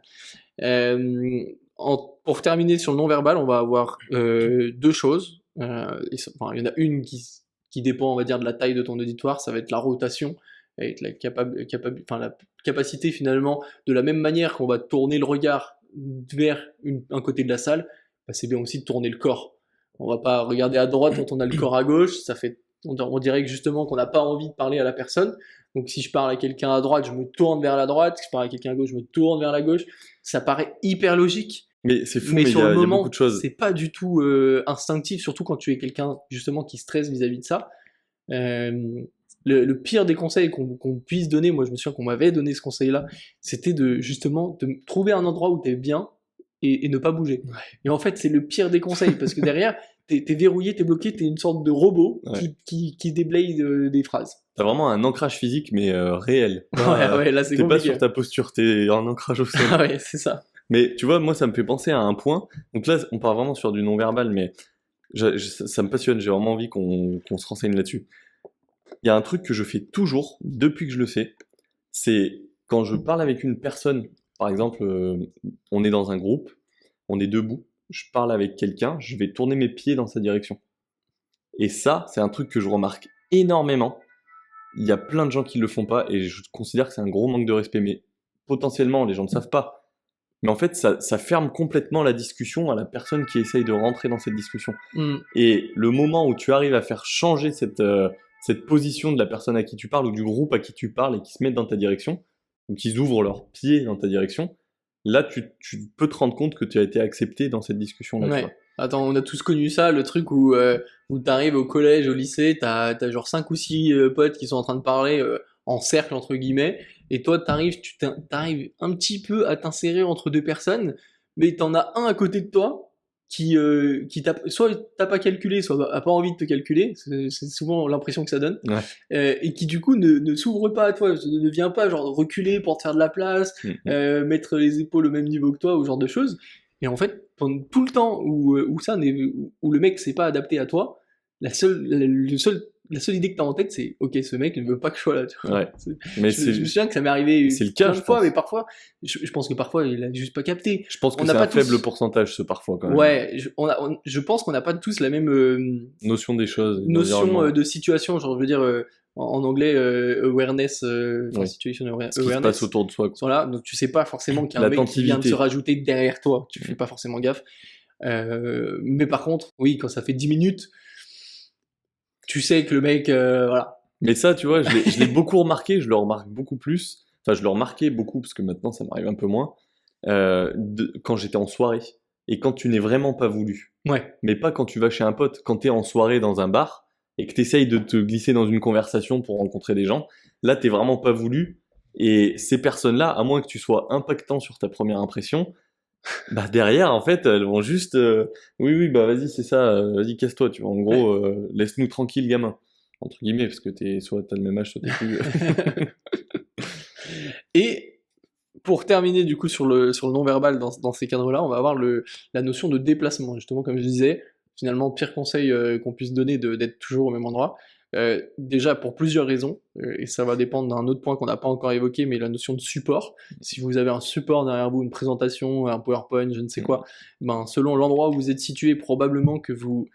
Pour terminer sur le non-verbal, on va avoir deux choses. Enfin, il y en a une qui dépend, on va dire, de la taille de ton auditoire, ça va être la rotation, avec la capacité finalement, de la même manière qu'on va tourner le regard vers un côté de la salle, bah, c'est bien aussi de tourner le corps. On va pas regarder à droite quand on a le corps à gauche, on dirait que justement qu'on n'a pas envie de parler à la personne. Donc si je parle à quelqu'un à droite, je me tourne vers la droite, si je parle à quelqu'un à gauche, je me tourne vers la gauche. Ça paraît hyper logique. Mais c'est fou, Mais mais il sur y le a moment, beaucoup de choses. c'est pas du tout instinctif, surtout quand tu es quelqu'un justement qui stresse vis-à-vis de ça. Le pire des conseils qu'on puisse donner, moi je me souviens qu'on m'avait donné ce conseil-là, c'était justement de trouver un endroit où t'es bien et ne pas bouger. Ouais. Et en fait, c'est le pire des conseils, parce que derrière, t'es verrouillé, t'es bloqué, t'es une sorte de robot Ouais. qui déblaye des phrases. T'as vraiment un ancrage physique, mais réel. Ouais, là c'est T'es pas compliqué. sur ta posture, t'es en ancrage au sol. Ah ouais, c'est ça. Mais tu vois, moi, ça me fait penser à un point. Donc là, on part vraiment sur du non-verbal, mais ça me passionne. J'ai vraiment envie qu'on se renseigne là-dessus. Il y a un truc que je fais toujours, depuis que je le sais, c'est quand je parle avec une personne, par exemple, on est dans un groupe, on est debout, je parle avec quelqu'un, je vais tourner mes pieds dans sa direction. Et ça, c'est un truc que je remarque énormément. Il y a plein de gens qui le font pas, et je considère que c'est un gros manque de respect, mais potentiellement, les gens ne savent pas. Mais en fait, ça ferme complètement la discussion à la personne qui essaye de rentrer dans cette discussion. Et le moment où tu arrives à faire changer cette position de la personne à qui tu parles ou du groupe à qui tu parles et qui se mettent dans ta direction, ou qu'ils ouvrent leurs pieds dans ta direction, là, tu peux te rendre compte que tu as été accepté dans cette discussion-là. Ouais. Tu vois. Attends, on a tous connu ça, le truc où t'arrives au collège, au lycée, t'as genre 5 ou 6 potes qui sont en train de parler en cercle, entre guillemets, et toi, t'arrives un petit peu à t'insérer entre deux personnes, mais t'en as un à côté de toi qui soit t'as pas calculé, soit a pas envie de te calculer, c'est souvent l'impression que ça donne, Ouais. et qui du coup ne s'ouvre pas à toi, ne vient pas genre reculer pour te faire de la place, mettre les épaules au même niveau que toi, ou ce genre de choses. Et en fait, pendant tout le temps où le mec s'est pas adapté à toi, la seule idée que t'as en tête, c'est ok, ce mec ne veut pas que je sois là. Tu vois. Ouais. Mais Je me souviens que ça m'est arrivé c'est le cas, plein je de fois, pense. mais parfois, je pense que parfois il a juste pas capté. Je pense que On c'est n'a un pas tous- faible pourcentage, ce parfois, quand même. Ouais, je pense qu'on n'a pas tous la même Notion des choses. notion d'environnement. de situation, genre je veux dire en anglais awareness, Oui. situation Ce qui se passe autour de soi. Quoi. sont là, donc tu sais pas forcément qu'il y a un mec qui vient de L'attentivité. se rajouter derrière toi, tu fais pas forcément gaffe. Mais par contre, oui, quand ça fait 10 minutes, tu sais que le mec, voilà. Mais ça, tu vois, je l'ai beaucoup remarqué, je le remarque beaucoup plus. Enfin, je le remarquais beaucoup, parce que maintenant, ça m'arrive un peu moins. Quand j'étais en soirée. Et quand tu n'es vraiment pas voulu. Ouais. Mais pas quand tu vas chez un pote. Quand tu es en soirée dans un bar, et que tu essayes de te glisser dans une conversation pour rencontrer des gens, là, t'es vraiment pas voulu. Et ces personnes-là, à moins que tu sois impactant sur ta première impression, bah derrière, en fait, elles vont juste oui, bah vas-y, c'est ça, vas-y, casse-toi, tu vois. En gros, laisse-nous tranquille, gamin. Entre guillemets, parce que soit t'as le même âge, soit t'es plus. Et pour terminer du coup sur le non-verbal dans ces cadres-là, on va avoir la notion de déplacement. Justement, comme je disais, finalement, pire conseil qu'on puisse donner d'être toujours au même endroit. Déjà pour plusieurs raisons, et ça va dépendre d'un autre point qu'on n'a pas encore évoqué, mais la notion de support. Si vous avez un support derrière vous, une présentation, un PowerPoint, je ne sais quoi, ben, selon l'endroit où vous êtes situé, probablement que vous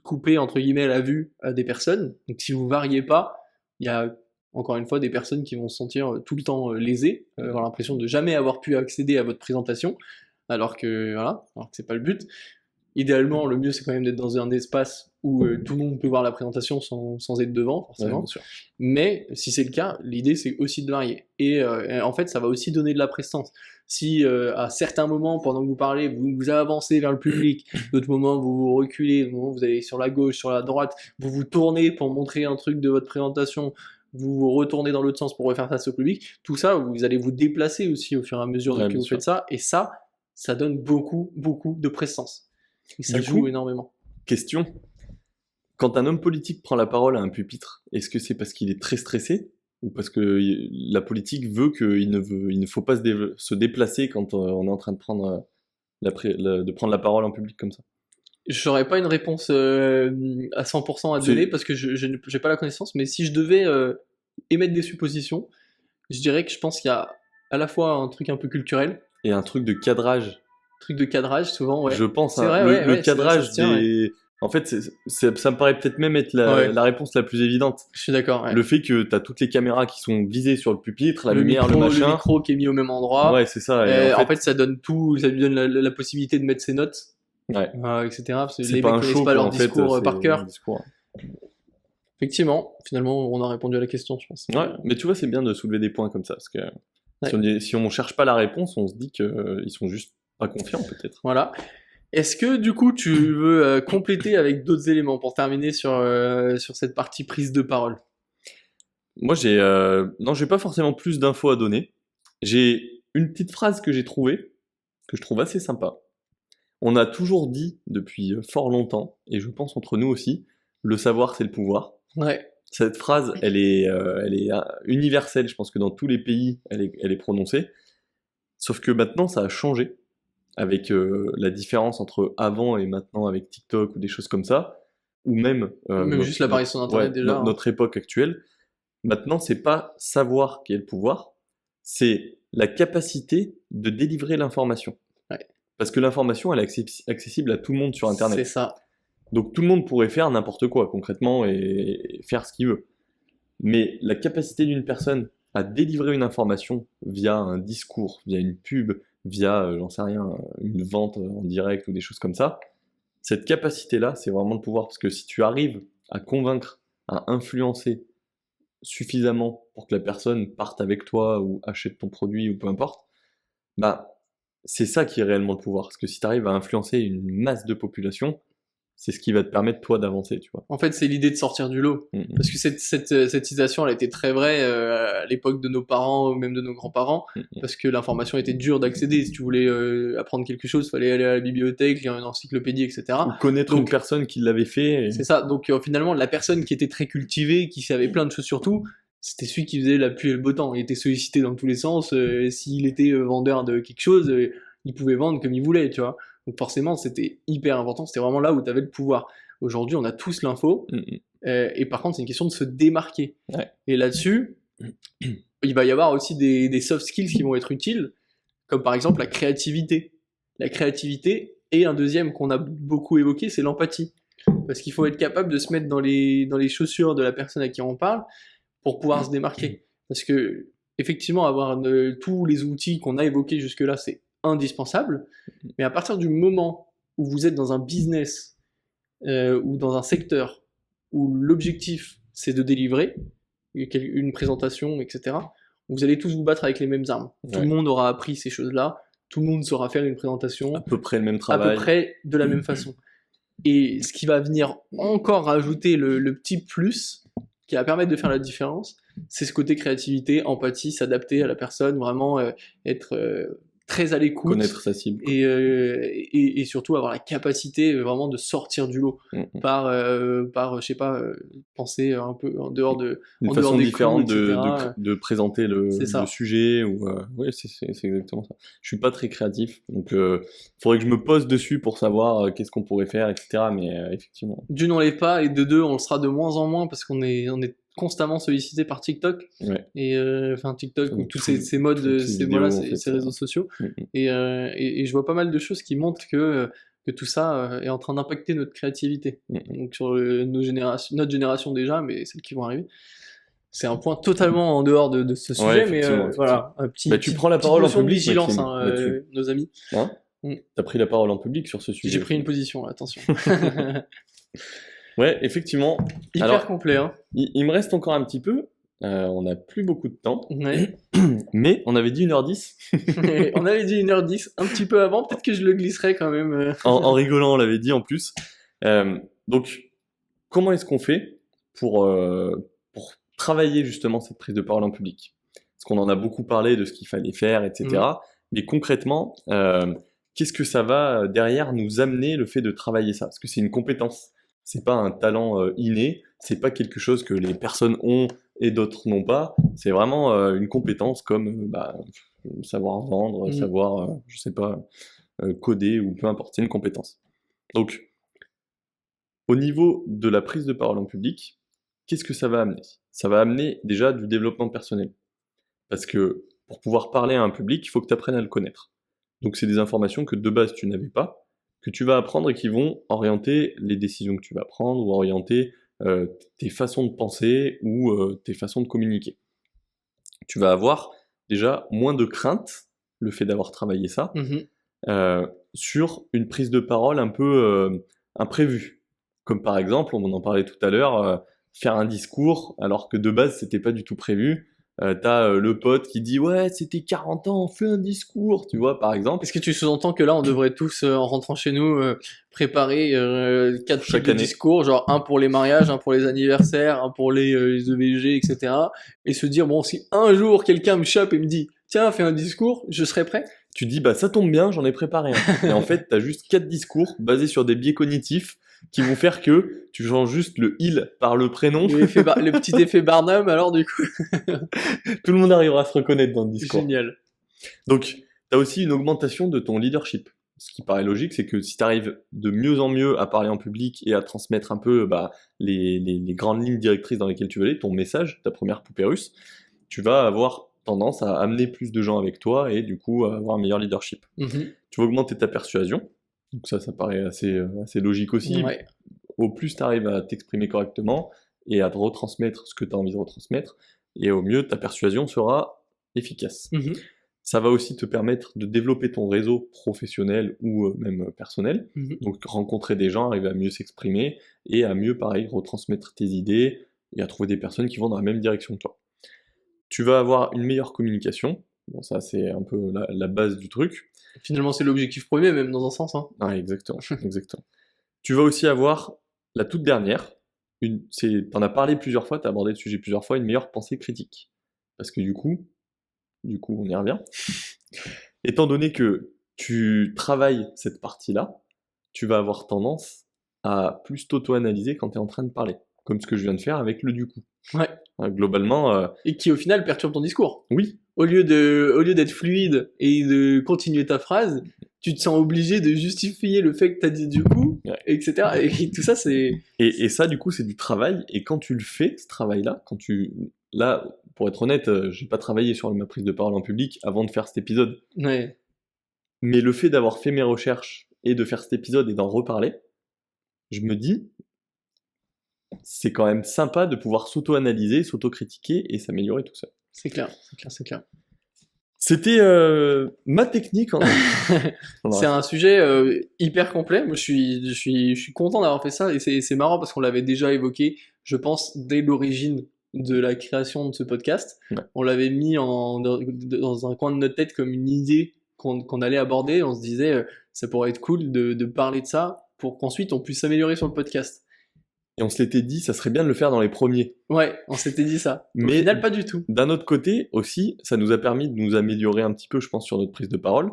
coupez entre guillemets la vue à des personnes. Donc si vous variez pas, il y a encore une fois des personnes qui vont se sentir tout le temps lésées, avoir l'impression de jamais avoir pu accéder à votre présentation, alors que c'est pas le but. Idéalement, le mieux c'est quand même d'être dans un espace où tout le monde peut voir la présentation sans être devant, Ouais, forcément. bien sûr. Mais si c'est le cas, l'idée c'est aussi de varier. Et en fait, ça va aussi donner de la prestance. Si à certains moments, pendant que vous parlez, vous avancez vers le public, d'autres moments vous vous reculez, d'autres moments vous allez sur la gauche, sur la droite, vous vous tournez pour montrer un truc de votre présentation, vous vous retournez dans l'autre sens pour refaire face au public, tout ça, vous allez vous déplacer aussi au fur et à mesure Ouais, que bien vous sûr. faites ça, et ça donne beaucoup, beaucoup de prestance. Et ça Du joue coup, énormément. question. Quand un homme politique prend la parole à un pupitre, est-ce que c'est parce qu'il est très stressé ou parce que la politique veut qu'il il ne faut pas se déplacer quand on est en train de prendre, de prendre la parole en public comme ça? Je n'aurais pas une réponse à 100% à C'est- donner parce que je n'ai pas la connaissance, mais si je devais émettre des suppositions, je dirais que je pense qu'il y a à la fois un truc un peu culturel, Et un truc de cadrage. truc de cadrage souvent, ouais. Je pense, C'est hein, vrai, le ouais, ouais, ça cadrage se tient, ouais. des. En fait, ça me paraît peut-être même être Ouais. la réponse la plus évidente. Je suis d'accord, ouais. Le fait que tu as toutes les caméras qui sont visées sur le pupitre, la Le lumière, micro, le machin. micro qui est mis au même endroit. Ouais, c'est ça. Et En fait, ça donne tout, ça lui donne la possibilité de mettre ses notes, ouais. etc. Parce que C'est les pas mecs un connaissent show, pas quoi, leur en fait, discours c'est par cœur. un discours. Effectivement, finalement, on a répondu à la question, je pense. Ouais, mais tu vois, c'est bien de soulever des points comme ça, parce que Ouais. si on cherche pas la réponse, on se dit qu'ils sont juste pas confiants, peut-être. Voilà. Est-ce que du coup tu veux compléter avec d'autres éléments pour terminer sur cette partie prise de parole? Moi, non, j'ai pas forcément plus d'infos à donner. J'ai une petite phrase que j'ai trouvée, que je trouve assez sympa. On a toujours dit depuis fort longtemps, et je pense entre nous aussi, le savoir c'est le pouvoir. Ouais, Cette phrase, elle est universelle, je pense que dans tous les pays, elle est prononcée. Sauf que maintenant, ça a changé, avec la différence entre avant et maintenant avec TikTok ou des choses comme ça, ou même, même juste l'apparition d'Internet déjà. Hein. notre époque actuelle. Maintenant, c'est pas savoir qui est le pouvoir, c'est la capacité de délivrer l'information. Ouais. Parce que l'information, elle est accessible à tout le monde sur Internet. C'est ça. Donc tout le monde pourrait faire n'importe quoi concrètement et faire ce qu'il veut. Mais la capacité d'une personne à délivrer une information via un discours, via une pub, via, j'en sais rien, une vente en direct ou des choses comme ça, cette capacité-là, c'est vraiment le pouvoir. Parce que si tu arrives à convaincre, à influencer suffisamment pour que la personne parte avec toi ou achète ton produit ou peu importe, bah c'est ça qui est réellement le pouvoir. Parce que si tu arrives à influencer une masse de population, c'est ce qui va te permettre toi d'avancer, tu vois. En fait, c'est l'idée de sortir du lot. Mhm. Parce que cette citation, elle était très vraie à l'époque de nos parents ou même de nos grands-parents, parce que l'information était dure d'accéder. Si tu voulais apprendre quelque chose, il fallait aller à la bibliothèque, lire une encyclopédie, etc. Ou connaître Donc, une personne qui l'avait fait. C'est ça. Donc finalement, la personne qui était très cultivée, qui savait plein de choses sur tout, c'était celui qui faisait la pluie et le beau temps. Il était sollicité dans tous les sens. S'il était vendeur de quelque chose, il pouvait vendre comme il voulait, tu vois. Donc forcément, c'était hyper important. C'était vraiment là où tu avais le pouvoir. Aujourd'hui, on a tous l'info. Et par contre, c'est une question de se démarquer. Ouais. Et là-dessus, il va y avoir aussi des soft skills qui vont être utiles, comme par exemple la créativité. La créativité, et un deuxième qu'on a beaucoup évoqué, c'est l'empathie. Parce qu'il faut être capable de se mettre dans les chaussures de la personne à qui on parle pour pouvoir se démarquer. Parce que, effectivement, avoir tous les outils qu'on a évoqués jusque-là, c'est indispensable. Mais à partir du moment où vous êtes dans un business ou dans un secteur où l'objectif, c'est de délivrer une présentation, etc., vous allez tous vous battre avec les mêmes armes. Ouais. Tout le monde aura appris ces choses-là. Tout le monde saura faire une présentation. À peu près le même travail. À peu près de la même façon. Et ce qui va venir encore rajouter le petit plus qui va permettre de faire la différence, c'est ce côté créativité, empathie, s'adapter à la personne, vraiment être très à l'écoute. Connaître sa cible. Et surtout avoir la capacité vraiment de sortir du lot par je sais pas, penser un peu en dehors de... Une façon différente de présenter le sujet. Oui, c'est exactement ça. Je suis pas très créatif, donc faudrait que je me pose dessus pour savoir qu'est-ce qu'on pourrait faire, etc. Mais effectivement. D'une, on l'est pas, et de deux, on le sera de moins en moins parce qu'on est constamment sollicité par TikTok. Ouais. Et enfin TikTok ou tous ces modes, ces réseaux sociaux. Et je vois pas mal de choses qui montrent que tout ça est en train d'impacter notre créativité. Donc sur notre génération déjà, mais celles qui vont arriver. C'est un point totalement en dehors de ce sujet, mais voilà, un petit. Tu prends la parole en public, vigilance, nos amis. T'as pris la parole en public sur ce sujet. J'ai pris une position, là, attention. Ouais, effectivement. Hyper Alors, complet, hein. il me reste encore un petit peu. On n'a plus beaucoup de temps. Ouais. Mais on avait dit 1h10. On avait dit 1h10 un petit peu avant, peut-être que je le glisserai quand même. En rigolant, on l'avait dit en plus. Donc, comment est-ce qu'on fait pour travailler justement cette prise de parole en public? Parce qu'on en a beaucoup parlé de ce qu'il fallait faire, etc. Mais concrètement, qu'est-ce que ça va derrière nous amener le fait de travailler ça? Parce que c'est une compétence, c'est pas un talent inné, c'est pas quelque chose que les personnes ont et d'autres n'ont pas. C'est vraiment une compétence comme savoir vendre, savoir, je sais pas, coder ou peu importe, c'est une compétence. Donc, au niveau de la prise de parole en public, qu'est-ce que ça va amener? Ça va amener déjà du développement personnel. Parce que pour pouvoir parler à un public, il faut que tu apprennes à le connaître. Donc c'est des informations que de base tu n'avais pas, que tu vas apprendre et qui vont orienter les décisions que tu vas prendre ou orienter tes façons de penser ou tes façons de communiquer. Tu vas avoir déjà moins de crainte, le fait d'avoir travaillé ça, sur une prise de parole un peu imprévue. Comme par exemple, on en parlait tout à l'heure, faire un discours alors que de base c'était pas du tout prévu. T'as le pote qui dit ouais c'était 40 ans, fais un discours, tu vois par exemple. Est-ce que tu sous-entends que là on devrait tous en rentrant chez nous préparer 4 types de discours, genre un pour les mariages, un pour les anniversaires, un pour les EVG, etc. Et se dire bon si un jour quelqu'un me chope et me dit tiens fais un discours, je serai prêt. Tu dis bah ça tombe bien, j'en ai préparé un. Et en fait t'as juste 4 discours basés sur des biais cognitifs qui vont faire que tu changes juste le il par le prénom. Le petit effet Barnum, alors du coup. Tout le monde arrivera à se reconnaître dans le discours. Génial. Donc, tu as aussi une augmentation de ton leadership. Ce qui paraît logique, c'est que si tu arrives de mieux en mieux à parler en public et à transmettre un peu les grandes lignes directrices dans lesquelles tu veux aller, ton message, ta première poupée russe, tu vas avoir tendance à amener plus de gens avec toi et du coup à avoir un meilleur leadership. Tu vas augmenter ta persuasion. Donc ça paraît assez logique aussi. Ouais. Au plus tu arrives à t'exprimer correctement et à te retransmettre ce que tu as envie de retransmettre, et au mieux ta persuasion sera efficace. Ça va aussi te permettre de développer ton réseau professionnel ou même personnel. Donc rencontrer des gens, arriver à mieux s'exprimer et à mieux, pareil, retransmettre tes idées et à trouver des personnes qui vont dans la même direction que toi. Tu vas avoir une meilleure communication. Bon, ça, c'est un peu la base du truc. Finalement, c'est l'objectif premier, même dans un sens. Hein. Ah, exactement, exactement. Tu vas aussi avoir la toute dernière. T'en as parlé plusieurs fois, t'as abordé le sujet plusieurs fois, une meilleure pensée critique. Parce que du coup, on y revient. Étant donné que tu travailles cette partie-là, tu vas avoir tendance à plus t'auto-analyser quand tu es en train de parler. Comme ce que je viens de faire avec le du coup. Ouais. Globalement. Et qui au final perturbe ton discours. Oui. Au lieu d'être fluide et de continuer ta phrase, tu te sens obligé de justifier le fait que t'as dit du coup, etc. Et tout ça, c'est... Et ça, du coup, c'est du travail. Et quand tu le fais, ce travail-là, Là, pour être honnête, j'ai pas travaillé sur ma prise de parole en public avant de faire cet épisode. Ouais. Mais le fait d'avoir fait mes recherches et de faire cet épisode et d'en reparler, je me dis, c'est quand même sympa de pouvoir s'auto-analyser, s'auto-critiquer et s'améliorer tout seul. C'est clair. C'était ma technique. C'est un sujet hyper complet. Moi, je suis content d'avoir fait ça et c'est marrant parce qu'on l'avait déjà évoqué, je pense, dès l'origine de la création de ce podcast. Ouais. On l'avait mis dans un coin de notre tête comme une idée qu'on allait aborder. On se disait, ça pourrait être cool de parler de ça pour qu'ensuite on puisse s'améliorer sur le podcast. Et on se l'était dit, ça serait bien de le faire dans les premiers. Ouais, on s'était dit ça. Mais au final, pas du tout. D'un autre côté, aussi, ça nous a permis de nous améliorer un petit peu, je pense, sur notre prise de parole.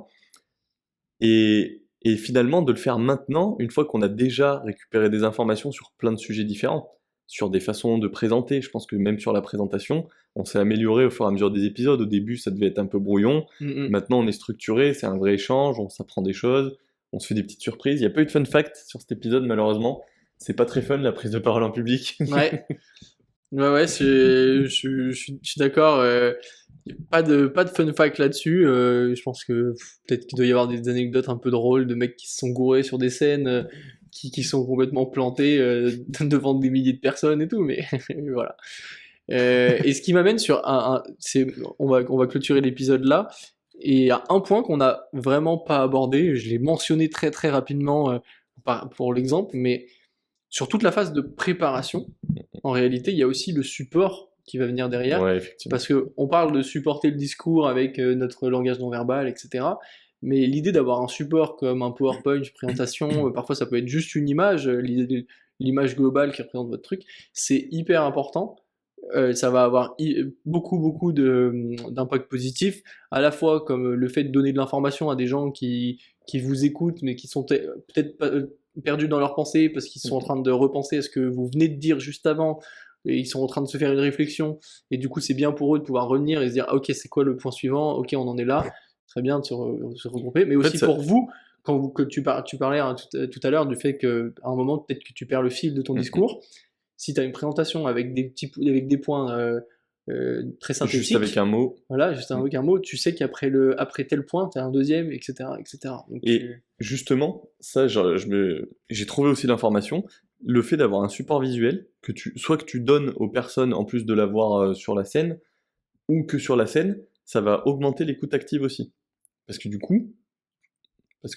Et finalement, de le faire maintenant, une fois qu'on a déjà récupéré des informations sur plein de sujets différents, sur des façons de présenter. Je pense que même sur la présentation, on s'est amélioré au fur et à mesure des épisodes. Au début, ça devait être un peu brouillon. Maintenant, on est structuré, c'est un vrai échange, on s'apprend des choses, on se fait des petites surprises. Il n'y a pas eu de fun fact sur cet épisode, malheureusement. C'est pas très fun, la prise de parole en public. Ouais, je suis d'accord. Pas de fun fact là-dessus. Je pense que peut-être qu'il doit y avoir des anecdotes un peu drôles de mecs qui se sont gourés sur des scènes, qui sont complètement plantés devant des milliers de personnes et tout, mais voilà. Et ce qui m'amène sur on va clôturer l'épisode là. Et il y a un point qu'on n'a vraiment pas abordé. Je l'ai mentionné très très rapidement pour l'exemple, mais sur toute la phase de préparation, en réalité, il y a aussi le support qui va venir derrière. Ouais, effectivement. Parce qu'on parle de supporter le discours avec notre langage non verbal, etc. Mais l'idée d'avoir un support comme un PowerPoint, une présentation, parfois ça peut être juste une image, l'image globale qui représente votre truc, c'est hyper important. Ça va avoir beaucoup d'impact positif, à la fois comme le fait de donner de l'information à des gens qui vous écoutent, mais qui sont peut-être perdus dans leurs pensées parce qu'ils sont en train de repenser à ce que vous venez de dire juste avant, et ils sont en train de se faire une réflexion, et du coup c'est bien pour eux de pouvoir revenir et se dire ah, ok, c'est quoi le point suivant, ok, on en est là, très bien de se regrouper, mais aussi pour vous, que tu parlais tout à l'heure du fait qu'à un moment peut-être que tu perds le fil de ton discours. Si tu as une présentation avec des points très synthétiques, juste avec un mot, voilà, juste avec un mot, tu sais qu'après tel point, tu as un deuxième, etc. Donc, et justement, ça, j'ai trouvé aussi l'information, le fait d'avoir un support visuel, soit que tu donnes aux personnes en plus de l'avoir sur la scène, ou que sur la scène, ça va augmenter l'écoute active aussi. Parce que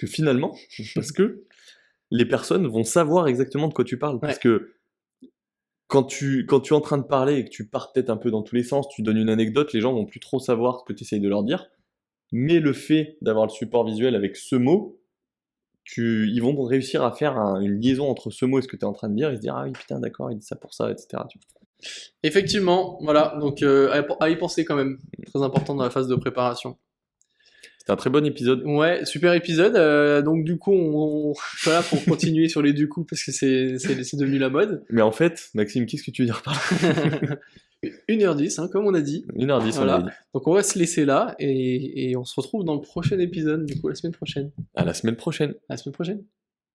finalement, parce que les personnes vont savoir exactement de quoi tu parles. Parce que quand tu es en train de parler et que tu pars peut-être un peu dans tous les sens, tu donnes une anecdote, les gens vont plus trop savoir ce que tu essayes de leur dire. Mais le fait d'avoir le support visuel avec ce mot, ils vont réussir à faire une liaison entre ce mot et ce que tu es en train de dire, et se dire ah oui putain d'accord, il dit ça pour ça, etc. Effectivement, voilà, donc à y penser quand même, très important dans la phase de préparation. C'était un très bon épisode. Ouais, super épisode. Donc du coup, voilà, pour continuer sur les du coup, parce que c'est devenu la mode. Mais en fait, Maxime, qu'est-ce que tu veux dire par là? 1h10, hein, comme on a dit. 1h10, voilà. on a dit. Donc on va se laisser là, et on se retrouve dans le prochain épisode, du coup, la semaine prochaine. À la semaine prochaine. À la semaine prochaine.